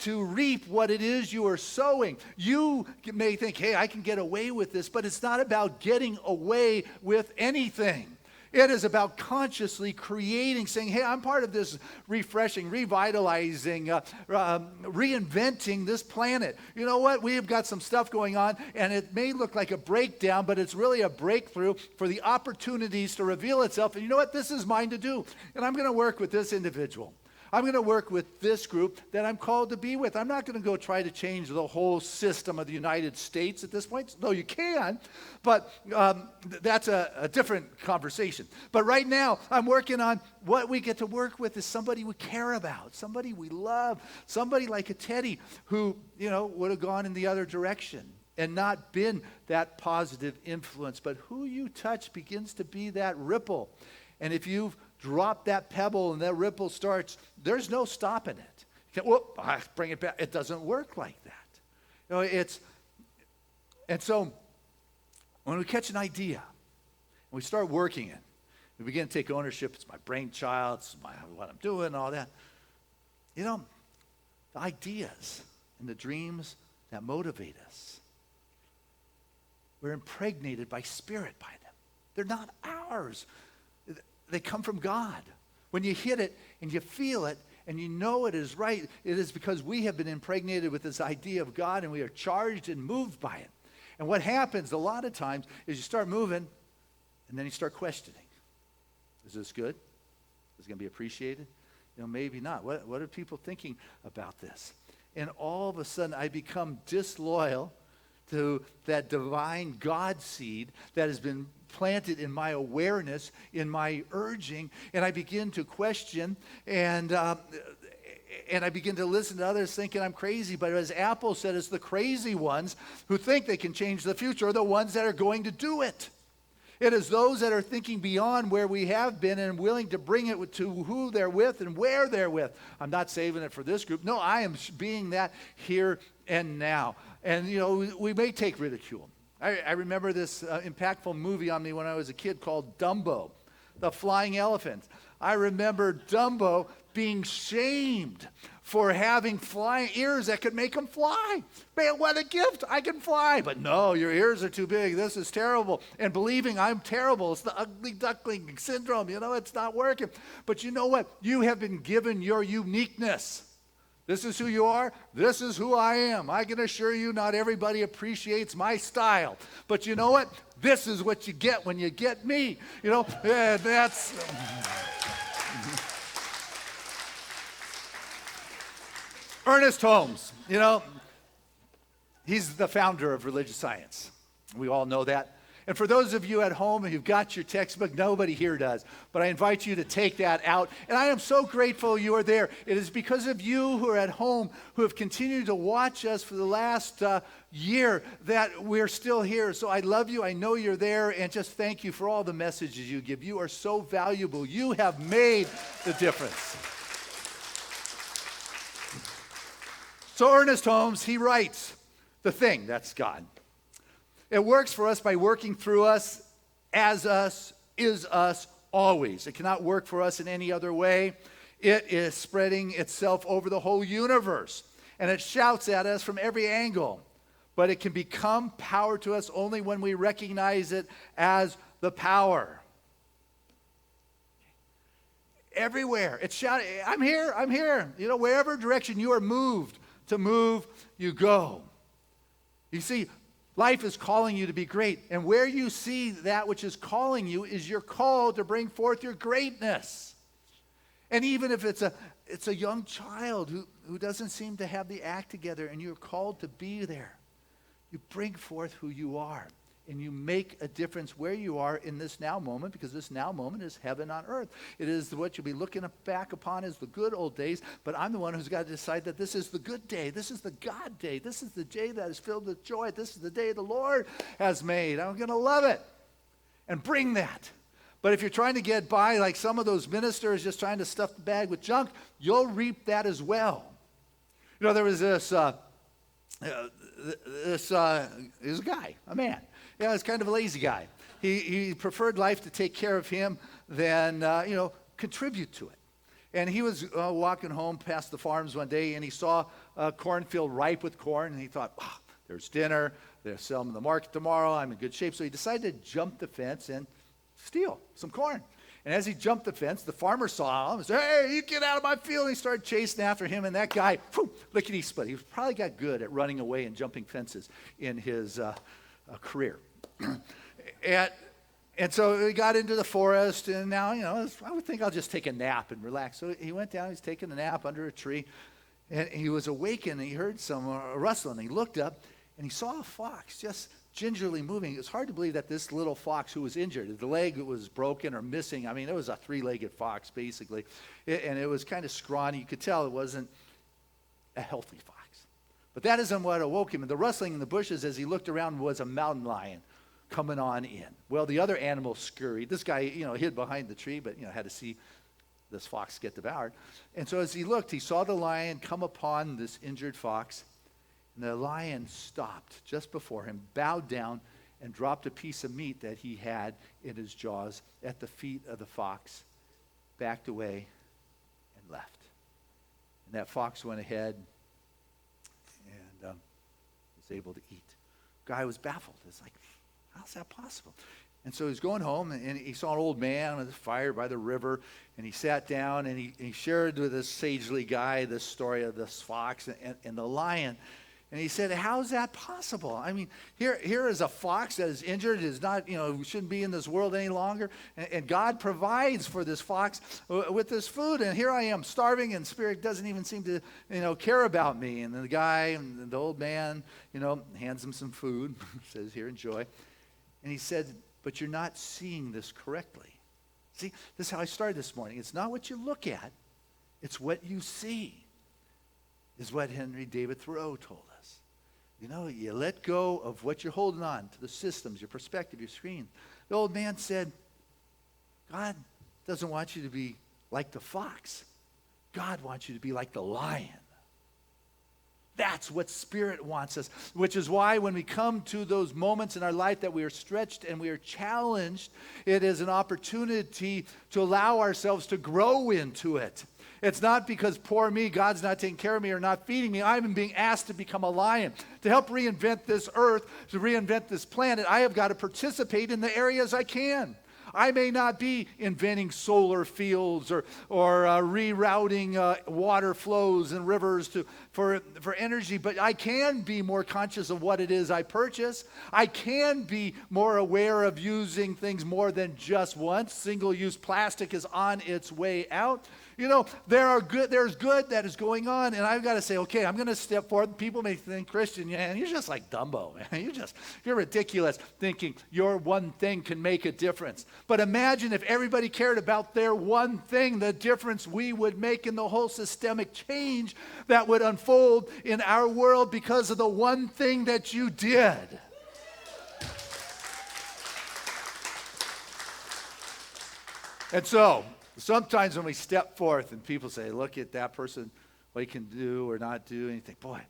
to reap what it is you are sowing. You may think, hey, I can get away with this, but it's not about getting away with anything. It is about consciously creating, saying, hey, I'm part of this refreshing, revitalizing, reinventing this planet. You know what? We have got some stuff going on, and it may look like a breakdown, but it's really a breakthrough for the opportunities to reveal itself. And you know what? This is mine to do. And I'm going to work with this individual. I'm going to work with this group that I'm called to be with. I'm not going to go try to change the whole system of the United States at this point. No, you can, but that's a different conversation. But right now, I'm working on what we get to work with is somebody we care about, somebody we love, somebody like a Teddy who, would have gone in the other direction and not been that positive influence. But who you touch begins to be that ripple. And if you've drop that pebble and that ripple starts, there's no stopping it. You can't, bring it back. It doesn't work like that. And so when we catch an idea and we start working it, we begin to take ownership. It's my brainchild, it's what I'm doing, all that. The ideas and the dreams that motivate us, we're impregnated by Spirit by them. They're not ours. They come from God. When you hit it and you feel it and you know it is right, it is because we have been impregnated with this idea of God and we are charged and moved by it. And what happens a lot of times is you start moving and then you start questioning. Is this good? Is it going to be appreciated? Maybe not. What are people thinking about this? And all of a sudden I become disloyal to that divine God seed that has been planted in my awareness, in my urging, and I begin to question, and I begin to listen to others thinking I'm crazy. But as Apple said, it's the crazy ones who think they can change the future are the ones that are going to do it. It is those that are thinking beyond where we have been and willing to bring it to who they're with and where they're with. I'm not saving it for this group. No, I am being that here and now. And, we may take ridicule. I remember this impactful movie on me when I was a kid called Dumbo, the flying elephant. I remember Dumbo being shamed for having flying ears that could make him fly. Man, what a gift. I can fly. But no, your ears are too big. This is terrible. And believing I'm terrible. It's the ugly duckling syndrome. It's not working. But you know what? You have been given your uniqueness. This is who you are. This is who I am. I can assure you not everybody appreciates my style. But you know what? This is what you get when you get me. That's... Ernest Holmes, he's the founder of religious science. We all know that. And for those of you at home who've got your textbook, nobody here does, but I invite you to take that out. And I am so grateful you are there. It is because of you who are at home, who have continued to watch us for the last year, that we're still here. So I love you. I know you're there. And just thank you for all the messages you give. You are so valuable. You have made the difference. So Ernest Holmes, he writes, the thing, that's God. It works for us by working through us, as us, is us, always. It cannot work for us in any other way. It is spreading itself over the whole universe, and it shouts at us from every angle. But it can become power to us only when we recognize it as the power. Everywhere. It's shouting, I'm here, I'm here. Wherever direction you are moved, to move, you go. You see, life is calling you to be great. And where you see that which is calling you is your call to bring forth your greatness. And even if it's a young child who doesn't seem to have the act together and you're called to be there, you bring forth who you are. And you make a difference where you are in this now moment, because this now moment is heaven on earth. It is what you'll be looking back upon as the good old days, but I'm the one who's got to decide that this is the good day. This is the God day. This is the day that is filled with joy. This is the day the Lord has made. I'm going to love it and bring that. But if you're trying to get by like some of those ministers just trying to stuff the bag with junk, you'll reap that as well. There was this a guy, a man. He's kind of a lazy guy. He preferred life to take care of him than, contribute to it. And he was walking home past the farms one day, and he saw a cornfield ripe with corn, and he thought, there's dinner. They'll sell them in the market tomorrow. I'm in good shape. So he decided to jump the fence and steal some corn. And as he jumped the fence, the farmer saw him and said, hey, you get out of my field. And he started chasing after him, and that guy, lickety-split. He probably got good at running away and jumping fences in his career. And so he got into the forest, and now, I would think I'll just take a nap and relax. So he went down, he's taking a nap under a tree, and he was awakened, and he heard some rustling. He looked up, and he saw a fox just gingerly moving. It was hard to believe that this little fox who was injured, the leg was broken or missing. I mean, it was a three-legged fox, basically. And it was kind of scrawny. You could tell it wasn't a healthy fox. But that isn't what awoke him. And the rustling in the bushes as he looked around was a mountain lion coming on in. Well, the other animals scurried. This guy, hid behind the tree, but, had to see this fox get devoured. And so as he looked, he saw the lion come upon this injured fox. And the lion stopped just before him, bowed down, and dropped a piece of meat that he had in his jaws at the feet of the fox, backed away, and left. And that fox went ahead and was able to eat. The guy was baffled. It's like, how's that possible? And so he's going home, and he saw an old man with a fire by the river, and he sat down, and he shared with this sagely guy this story of this fox and the lion. And he said, how's that possible? I mean, here is a fox that is injured, is not, shouldn't be in this world any longer. And God provides for this fox with this food. And here I am starving, and spirit doesn't even seem to, care about me. And the guy, and the old man, hands him some food, says, here, enjoy. And he said, but you're not seeing this correctly. See, this is how I started this morning. It's not what you look at, it's what you see, is what Henry David Thoreau told us. You let go of what you're holding on to, the systems, your perspective, your screen. The old man said, God doesn't want you to be like the fox. God wants you to be like the lion. That's what Spirit wants us, which is why when we come to those moments in our life that we are stretched and we are challenged, it is an opportunity to allow ourselves to grow into it. It's not because poor me, God's not taking care of me or not feeding me. I'm being asked to become a lion. To help reinvent this earth, to reinvent this planet, I have got to participate in the areas I can. I may not be inventing solar fields or rerouting water flows and rivers for energy, but I can be more conscious of what it is I purchase. I can be more aware of using things more than just once. Single-use plastic is on its way out. There's good that is going on, and I've got to say, okay, I'm going to step forward. People may think, Christian, man, you're just like Dumbo, man. You're ridiculous thinking your one thing can make a difference. But imagine if everybody cared about their one thing, the difference we would make in the whole systemic change that would unfold in our world because of the one thing that you did. And so, sometimes when we step forth and people say, look at that person, what he can do or not do, and you think, boy,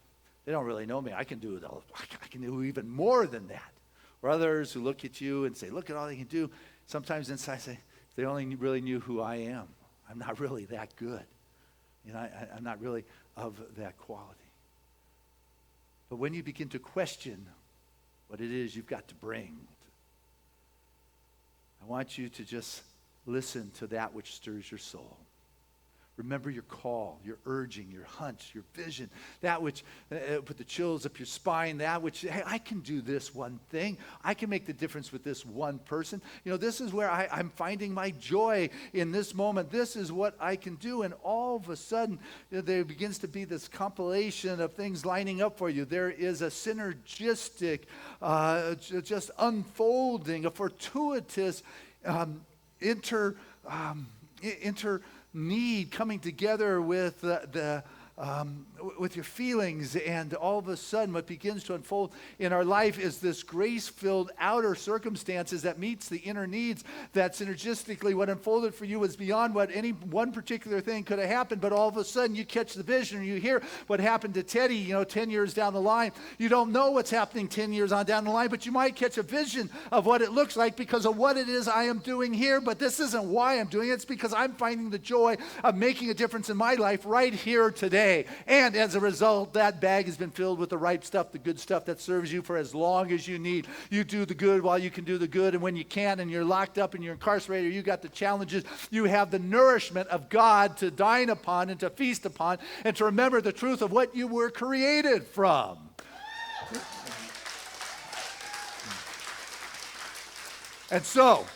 they don't really know me. I can do even more than that. Or others who look at you and say, look at all they can do. Sometimes inside I say, if they only really knew who I am. I'm not really that good. I'm not really of that quality. But when you begin to question what it is you've got to bring, I want you to just listen to that which stirs your soul. Remember your call, your urging, your hunch, your vision, that which put the chills up your spine, that which, hey, I can do this one thing. I can make the difference with this one person. This is where I'm finding my joy in this moment. This is what I can do. And all of a sudden, there begins to be this compilation of things lining up for you. There is a synergistic, just unfolding, a fortuitous inter need coming together with with your feelings, and all of a sudden what begins to unfold in our life is this grace-filled outer circumstances that meets the inner needs. That synergistically what unfolded for you was beyond what any one particular thing could have happened, but all of a sudden you catch the vision, and you hear what happened to Teddy 10 years down the line. You don't know what's happening 10 years on down the line, but you might catch a vision of what it looks like because of what it is I am doing here. But this isn't why I'm doing it. It's because I'm finding the joy of making a difference in my life right here today. day. And as a result, that bag has been filled with the ripe stuff, the good stuff that serves you for as long as you need. You do the good while you can do the good, and when you can't and you're locked up and you're incarcerated, you got the challenges, you have the nourishment of God to dine upon and to feast upon and to remember the truth of what you were created from. And so,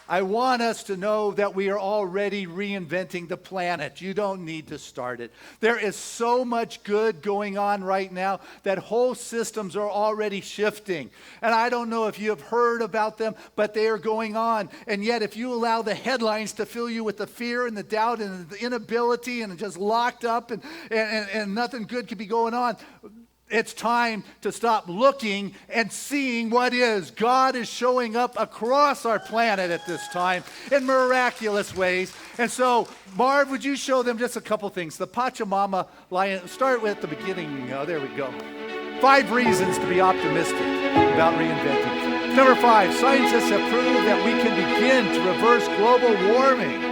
I want us to know that we are already reinventing the planet. You don't need to start it. There is so much good going on right now that whole systems are already shifting. And I don't know if you have heard about them, but they are going on. And yet, if you allow the headlines to fill you with the fear and the doubt and the inability and just locked up and nothing good could be going on, it's time to stop looking and seeing what is. God is showing up across our planet at this time in miraculous ways. And so, Marv, would you show them just a couple things? The Pachamama lion, start with the beginning. Oh, there we go. 5 reasons to be optimistic about reinventing. Number 5, scientists have proved that we can begin to reverse global warming.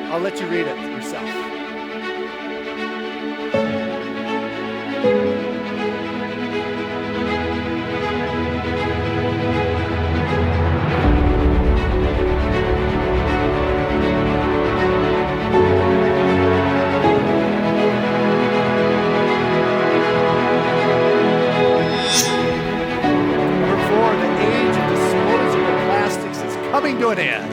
I'll let you read it yourself. Coming to an end.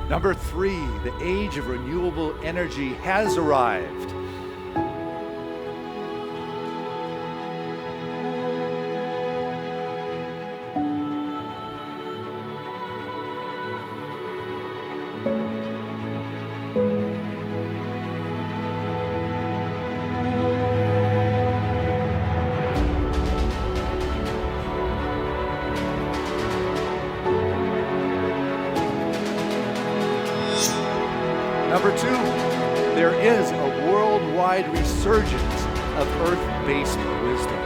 Number 3, the age of renewable energy has arrived. Number 2, there is a worldwide resurgence of earth-based wisdom.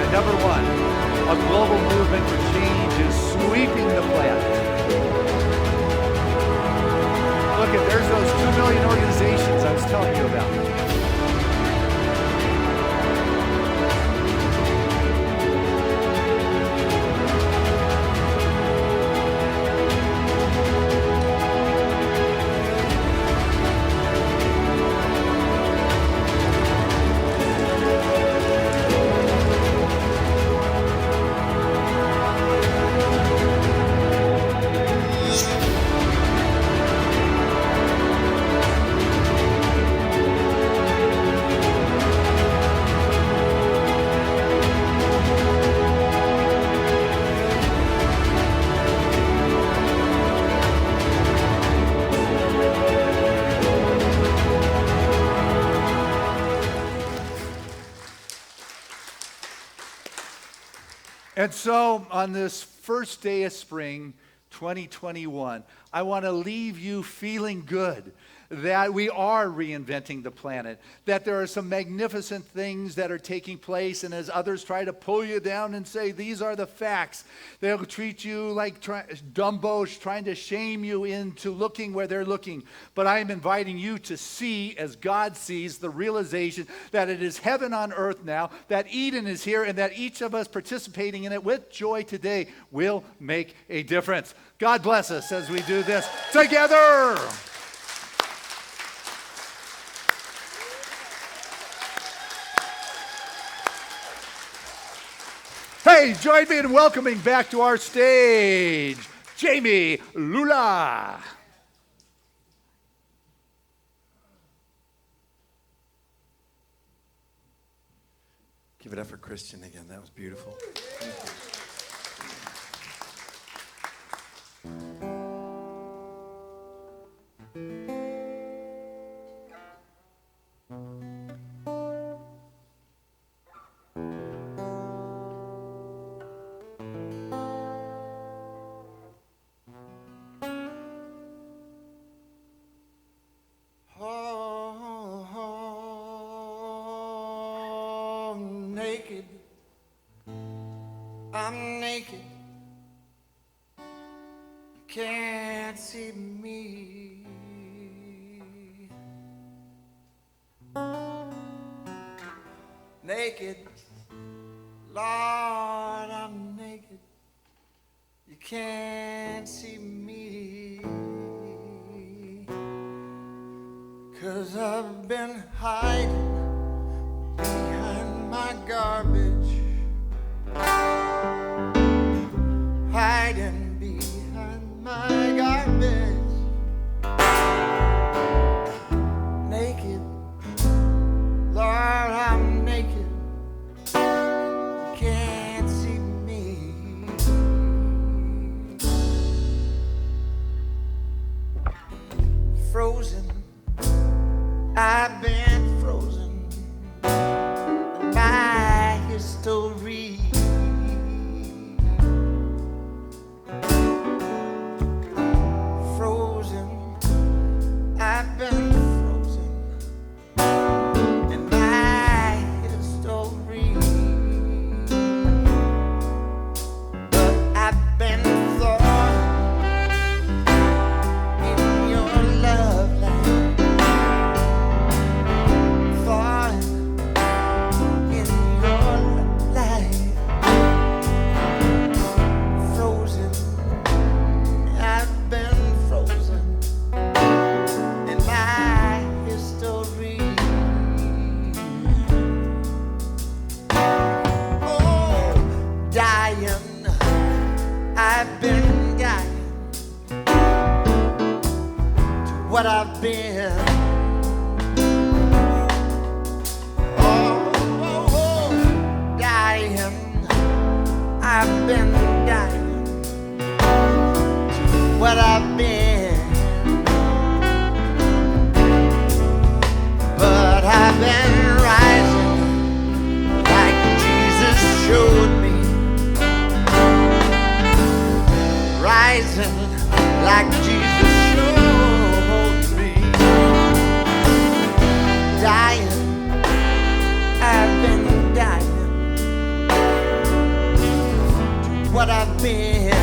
And number 1, a global movement for change is sweeping the planet. Look at, there's those 2 million organizations I was telling you about. And so on this first day of spring, 2021, I want to leave you feeling good that we are reinventing the planet, that there are some magnificent things that are taking place, and as others try to pull you down and say, these are the facts, they'll treat you like dumbos, trying to shame you into looking where they're looking. But I am inviting you to see as God sees, the realization that it is heaven on earth now, that Eden is here, and that each of us participating in it with joy today will make a difference. God bless us as we do this together. Hey! right, join me in welcoming back to our stage, Jami, Lula. Give it up for Christian again. That was beautiful. Thank you. Naked, I'm naked. You can't see me. Naked, Lord, I'm naked. You can't see me. 'Cause I've been hiding behind my garbage, hiding behind my garbage. Naked, Lord, I'm naked. You can't see me. Frozen, I've been frozen. My history, frozen, I've been frozen in my history, but I've been thorn in your love light, thorn in your light, frozen. I've been frozen in my history. Oh, dying, I've been dying to what I've been. Dying, I've been dying to what I've been, but I've been rising like Jesus showed me, rising like Jesus showed me, dying, I've been dying what I've been.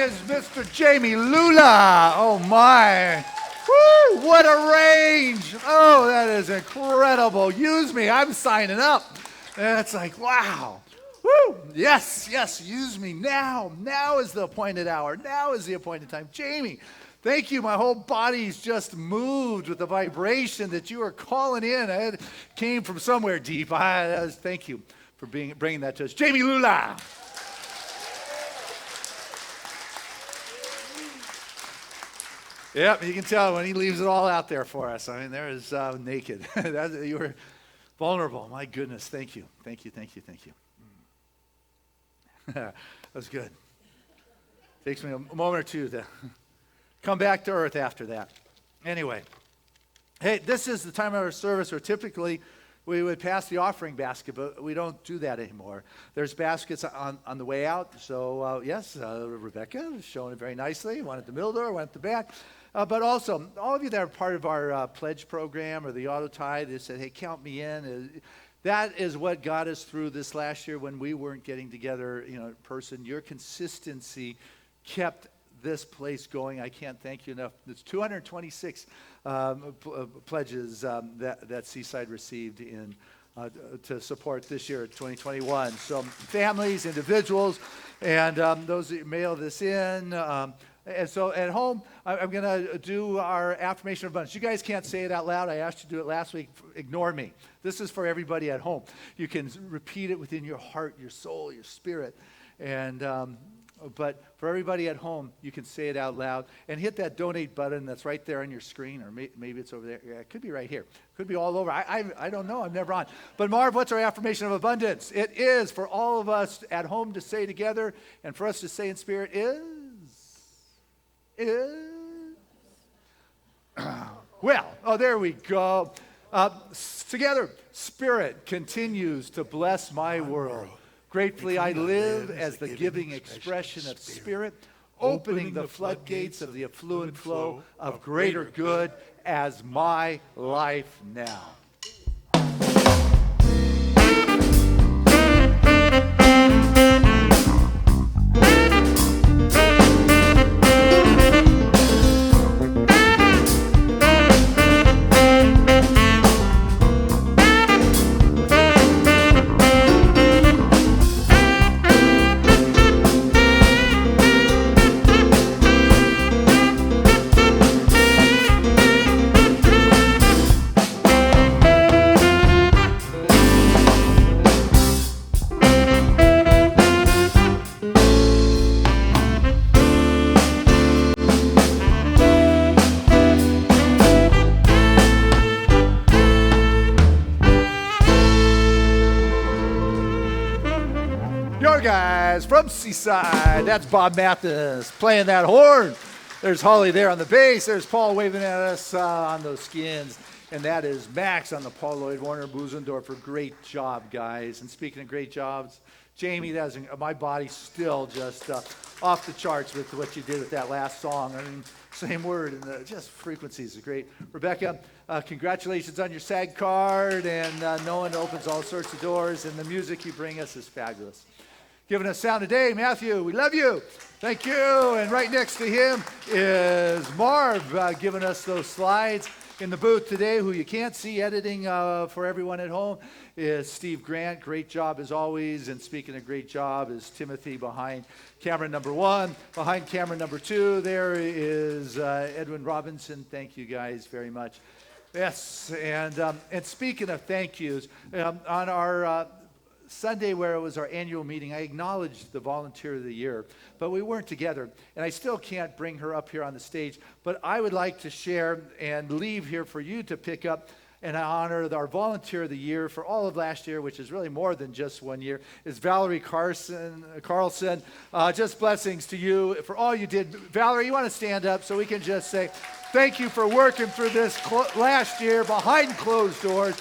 is Mr. Jami Lula. Oh my. Woo, what a range. Oh, that is incredible. Use me. I'm signing up. That's like, wow. Woo. Yes, use me now. Now is the appointed hour. Now is the appointed time. Jami, thank you. My whole body's just moved with the vibration that you are calling in. It came from somewhere deep. Thank you for bringing that to us. Jami Lula. Yep, you can tell when he leaves it all out there for us. I mean, there is naked. You were vulnerable. My goodness, thank you. Thank you. That was good. Takes me a moment or two to come back to earth after that. Anyway, hey, this is the time of our service where typically we would pass the offering basket, but we don't do that anymore. There's baskets on the way out. So, yes, Rebecca is showing it very nicely. One at the middle door, one at the back. But also, all of you that are part of our pledge program or the auto tithe, they said, hey, count me in. That is what got us through this last year when we weren't getting together, in person. Your consistency kept this place going. I can't thank you enough. It's 226 pledges that Seaside received in to support this year, 2021. So families, individuals, and those that mail this in. And so at home, I'm going to do our affirmation of abundance. You guys can't say it out loud. I asked you to do it last week. Ignore me. This is for everybody at home. You can repeat it within your heart, your soul, your spirit. And but for everybody at home, you can say it out loud and hit that donate button that's right there on your screen, or maybe it's over there. Yeah, it could be right here. It could be all over. I don't know. I'm never on. But Marv, what's our affirmation of abundance? It is for all of us at home to say together and for us to say in spirit there we go. Together, Spirit continues to bless my world. Gratefully I live as the giving expression of Spirit, opening the floodgates of the affluent flow of greater good as my life now. From Seaside, that's Bob Mathis playing that horn. There's Holly there on the bass. There's Paul waving at us on those skins. And that is Max on the Paul Lloyd Warner Busendorfer. Great job, guys. And speaking of great jobs, Jami, my body's still just off the charts with what you did with that last song. I mean, same word, and just frequencies are great. Rebecca, congratulations on your SAG card, and knowing it opens all sorts of doors, and the music you bring us is fabulous. Giving us sound today, Matthew, we love you. Thank you. And right next to him is Marv giving us those slides. In the booth today, who you can't see editing for everyone at home, is Steve Grant. Great job as always. And speaking of great job is Timothy behind camera number 1. Behind camera number 2, there is Edwin Robinson. Thank you guys very much. Yes, and speaking of thank yous, on our Sunday, where it was our annual meeting, I acknowledged the Volunteer of the Year, but we weren't together, and I still can't bring her up here on the stage, but I would like to share and leave here for you to pick up and honor our Volunteer of the Year for all of last year, which is really more than just 1 year, is Valerie Carlson. Just blessings to you for all you did. Valerie, you want to stand up so we can just say thank you for working through this last year behind closed doors,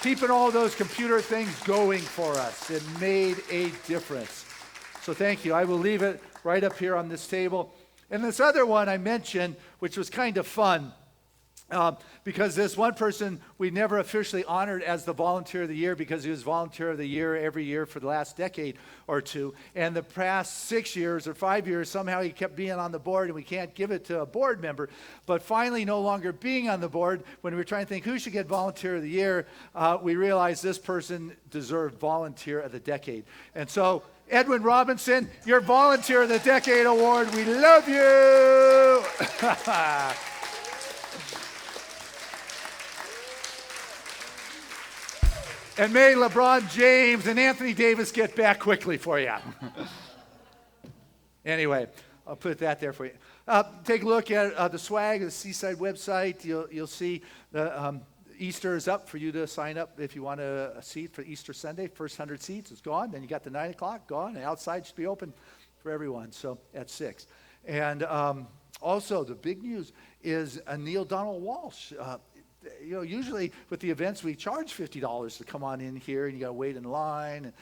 keeping all those computer things going for us. It made a difference. So thank you. I will leave it right up here on this table. And this other one I mentioned, which was kind of fun, Because this one person we never officially honored as the Volunteer of the Year because he was Volunteer of the Year every year for the last decade or two. And the past 6 years or 5 years, somehow he kept being on the board and we can't give it to a board member. But finally, no longer being on the board, when we were trying to think who should get Volunteer of the Year, we realized this person deserved Volunteer of the Decade. And so, Edwin Robinson, your Volunteer of the Decade Award, we love you! And may LeBron James and Anthony Davis get back quickly for you. Anyway, I'll put that there for you. Take a look at the swag, the Seaside website. You'll see the Easter is up for you to sign up if you want a seat for Easter Sunday. First 100 seats is gone. Then you got the 9 o'clock gone. And outside should be open for everyone, so at 6. And also the big news is Neil Donald Walsh. Usually with the events, we charge $50 to come on in here, and you got to wait in line.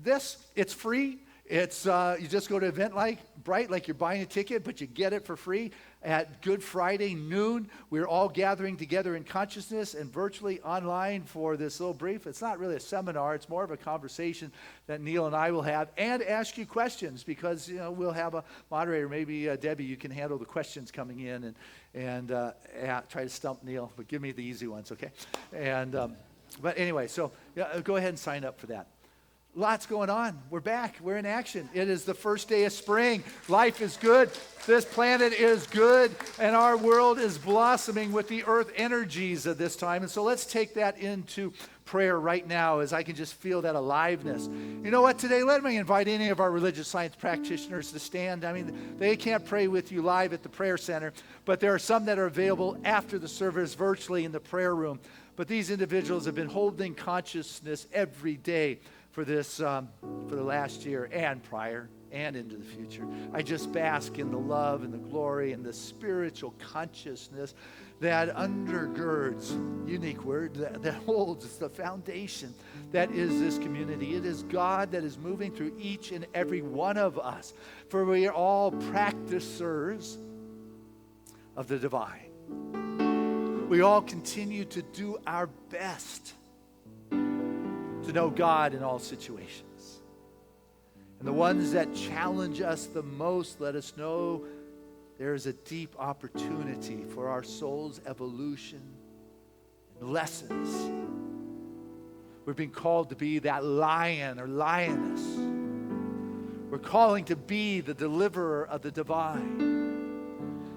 It's free. It's you just go to Eventbrite like you're buying a ticket, but you get it for free. At Good Friday noon, we're all gathering together in consciousness and virtually online for this little brief. It's not really a seminar. It's more of a conversation that Neil and I will have and ask you questions because, we'll have a moderator. Maybe, Debbie, you can handle the questions coming in and try to stump Neil. But give me the easy ones, okay? And but anyway, so go ahead and sign up for that. Lots going on. We're back. We're in action. It is the first day of spring. Life is good. This planet is good. And our world is blossoming with the earth energies of this time. And so let's take that into prayer right now as I can just feel that aliveness. You know what? Today, let me invite any of our religious science practitioners to stand. I mean, they can't pray with you live at the prayer center, but there are some that are available after the service virtually in the prayer room. But these individuals have been holding consciousness every day for this, for the last year and prior and into the future. I just bask in the love and the glory and the spiritual consciousness that undergirds, unique word, that holds the foundation that is this community. It is God that is moving through each and every one of us, for we are all practicers of the divine. We all continue to do our best to know God in all situations. And the ones that challenge us the most, let us know there is a deep opportunity for our soul's evolution and lessons. We're being called to be that lion or lioness. We're calling to be the deliverer of the divine.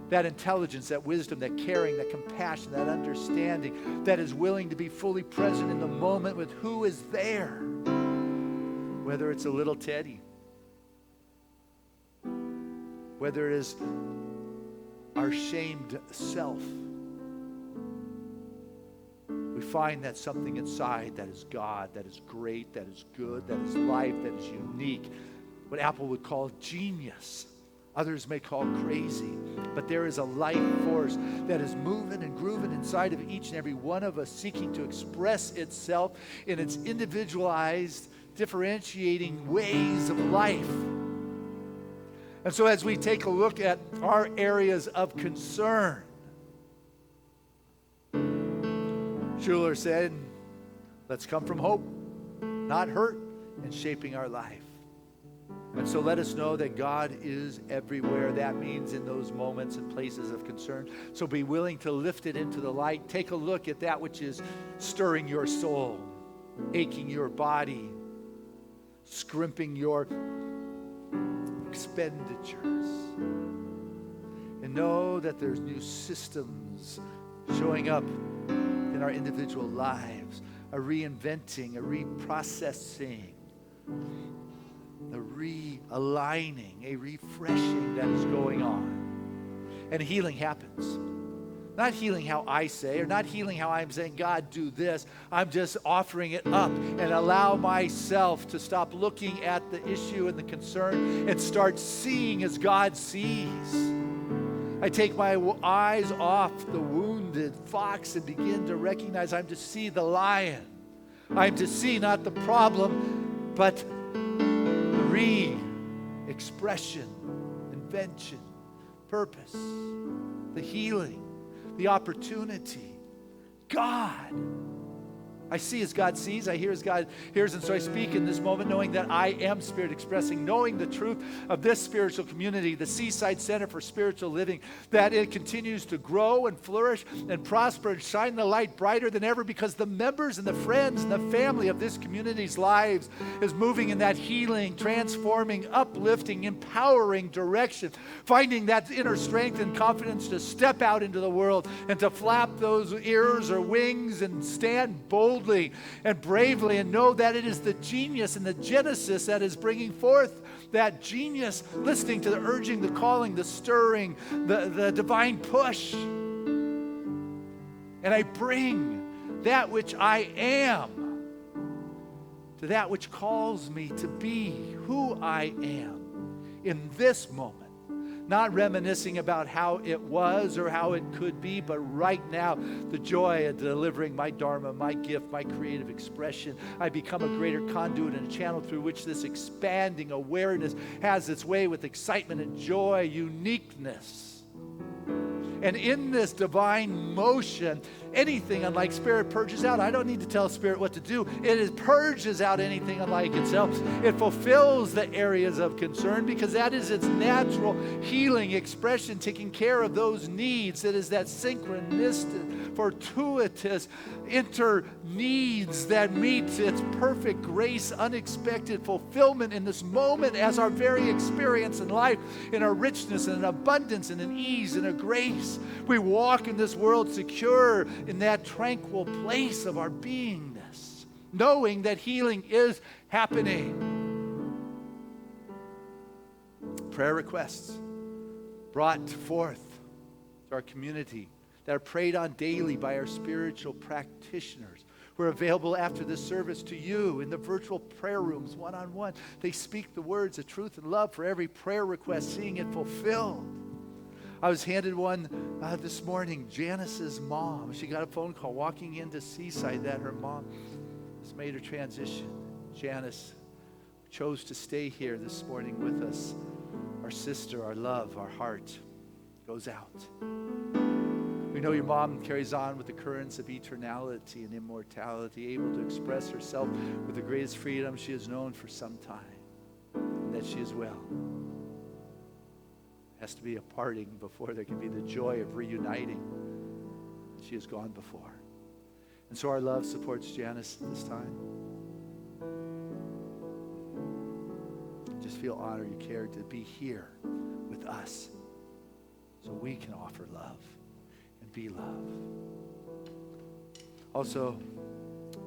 That intelligence, that wisdom, that caring, that compassion, that understanding, that is willing to be fully present in the moment with who is there. Whether it's a little Teddy, whether it is our shamed self, we find that something inside that is God, that is great, that is good, that is life, that is unique. What Apple would call genius. Others may call crazy, but there is a life force that is moving and grooving inside of each and every one of us, seeking to express itself in its individualized, differentiating ways of life. And so as we take a look at our areas of concern, Schuller said, let's come from hope, not hurt, and shaping our life. And so let us know that God is everywhere. That means in those moments and places of concern. So be willing to lift it into the light. Take a look at that which is stirring your soul, aching your body, scrimping your expenditures. And know that there's new systems showing up in our individual lives, a reinventing, a reprocessing, a realigning, a refreshing that is going on. And healing happens. Not healing how I say, or not healing how I'm saying, God, do this. I'm just offering it up and allow myself to stop looking at the issue and the concern and start seeing as God sees. I take my eyes off the wounded fox and begin to recognize I'm to see the lion. I'm to see not the problem, but expression, invention, purpose, the healing, the opportunity. God. I see as God sees, I hear as God hears, and so I speak in this moment knowing that I am Spirit expressing, knowing the truth of this spiritual community, the Seaside Center for Spiritual Living, that it continues to grow and flourish and prosper and shine the light brighter than ever because the members and the friends and the family of this community's lives is moving in that healing, transforming, uplifting, empowering direction, finding that inner strength and confidence to step out into the world and to flap those ears or wings and stand boldly and bravely and know that it is the genius and the genesis that is bringing forth that genius, listening to the urging, the calling, the stirring, the divine push. And I bring that which I am to that which calls me to be who I am in this moment. Not reminiscing about how it was or how it could be, but right now, the joy of delivering my dharma, my gift, my creative expression. I become a greater conduit and a channel through which this expanding awareness has its way with excitement and joy, uniqueness. And in this divine motion, anything unlike Spirit purges out. I don't need to tell Spirit what to do. It purges out anything unlike itself. It fulfills the areas of concern because that is its natural healing expression, taking care of those needs. It is that synchronistic, fortuitous inter-needs that meet its perfect grace, unexpected fulfillment in this moment as our very experience in life, in our richness and an abundance and an ease and a grace. We walk in this world secure in that tranquil place of our beingness, knowing that healing is happening. Prayer requests brought forth to our community that are prayed on daily by our spiritual practitioners who are available after this service to you in the virtual prayer rooms, one-on-one. They speak the words of truth and love for every prayer request, seeing it fulfilled. I was handed one this morning, Janice's mom. She got a phone call walking into Seaside that her mom has made her transition. Janice chose to stay here this morning with us. Our sister, our love, our heart goes out. We know your mom carries on with the currents of eternality and immortality, able to express herself with the greatest freedom she has known for some time, and that she is well. Has to be a parting before there can be the joy of reuniting. She has gone before. And so our love supports Janice this time. I just feel honored you cared to be here with us so we can offer love and be love. Also,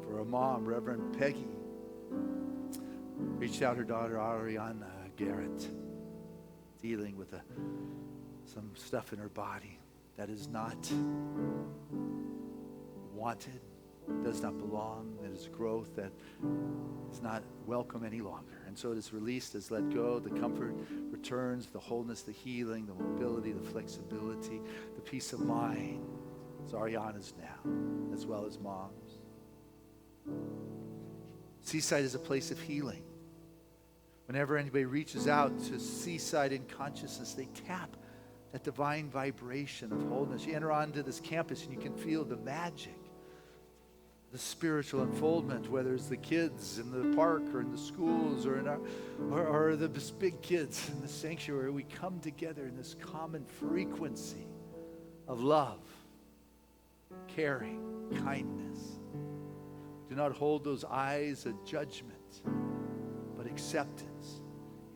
for a mom, Reverend Peggy, reached out her daughter, Ariana Garrett, dealing with some stuff in her body that is not wanted, does not belong, that is growth that is not welcome any longer. And so it is released, is let go, the comfort returns, the wholeness, the healing, the mobility, the flexibility, the peace of mind. It's Ariana's now, as well as mom's. Seaside is a place of healing. Whenever anybody reaches out to Seaside in consciousness, they tap that divine vibration of wholeness. You enter onto this campus and you can feel the magic, the spiritual unfoldment, whether it's the kids in the park or in the schools or in our, or the big kids in the sanctuary. We come together in this common frequency of love, caring, kindness. Do not hold those eyes of judgment, but acceptance,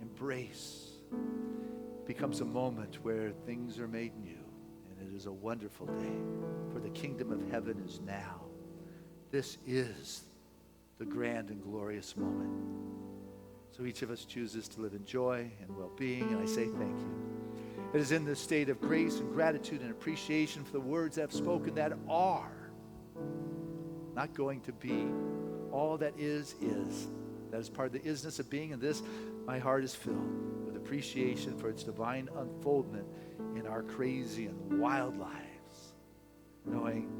embrace. Becomes a moment where things are made new, and it is a wonderful day, for the kingdom of heaven is now. This is the grand and glorious moment. So each of us chooses to live in joy and well-being, and I say thank you. It is in this state of grace and gratitude and appreciation for the words I've spoken that are not going to be. All that is. That is part of the isness of being, and this, my heart is filled with appreciation for its divine unfoldment in our crazy and wild lives, knowing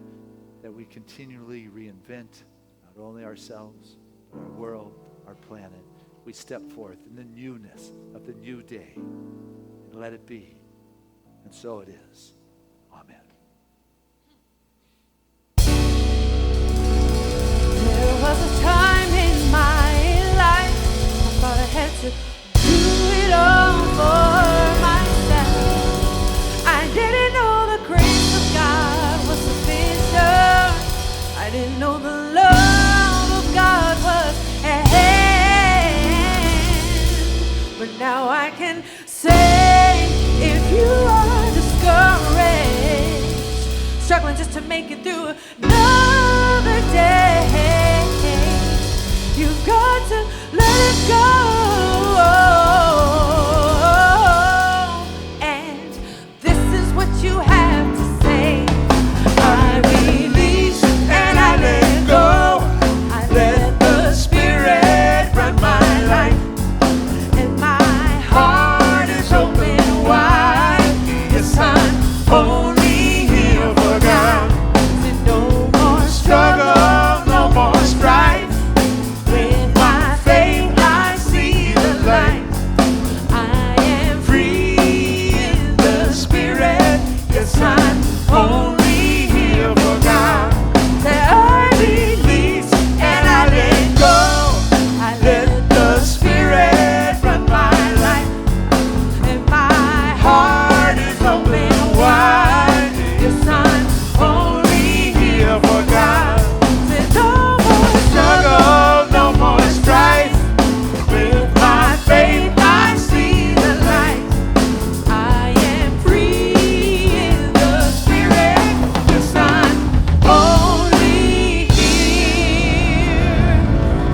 that we continually reinvent not only ourselves, but our world, our planet. We step forth in the newness of the new day, and let it be. And so it is. Amen. didn't know the love of God was at hand. But now I can say, if you are discouraged, struggling just to make it through another day, you've got to let it go. And this is what you have to say. I release and I let go. I let the Spirit run my life. And my heart is open wide. Yes, I'm only here for God. And no more struggle, no more strife. With my faith I see the light. I am free in the Spirit. Yes, I'm only here for God. That I release and I let go. I let the Spirit run my life. And my heart is open wide. Yes, I'm only here for God. Say no more struggle, no more strife. With my faith I see the light. I am free in the Spirit. Yes, I'm only here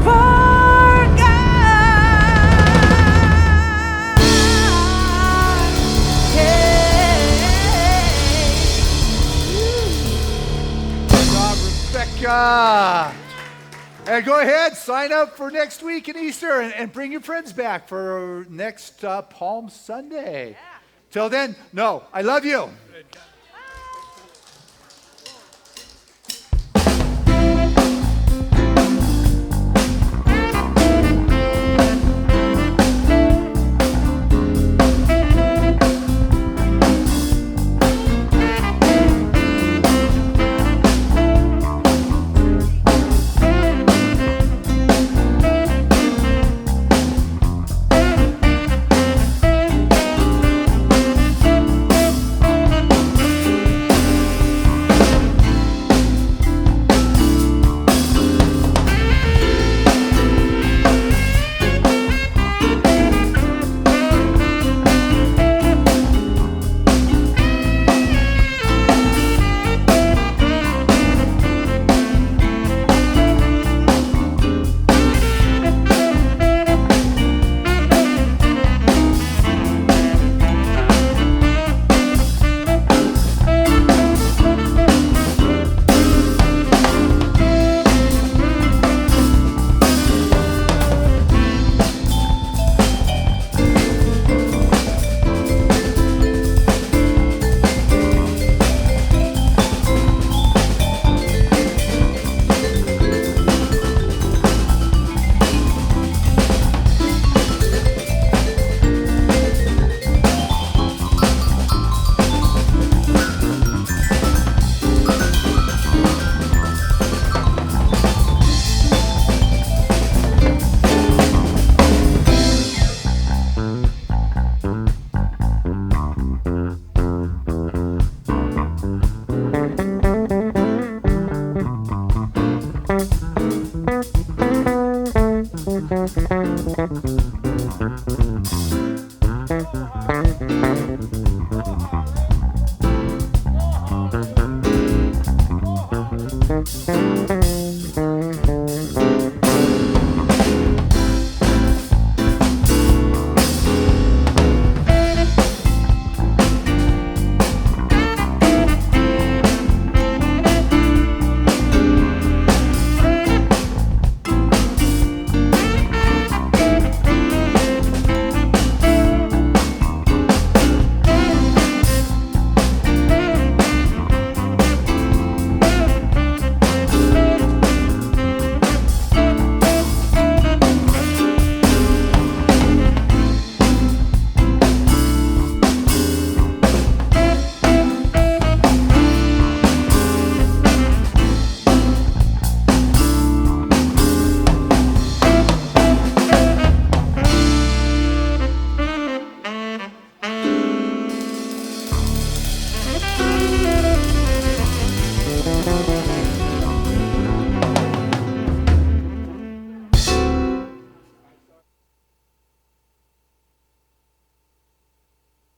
for God. Good job, Rebecca. And go ahead, sign up for next week in Easter and bring your friends back for next Palm Sunday. Till then, no, I love you.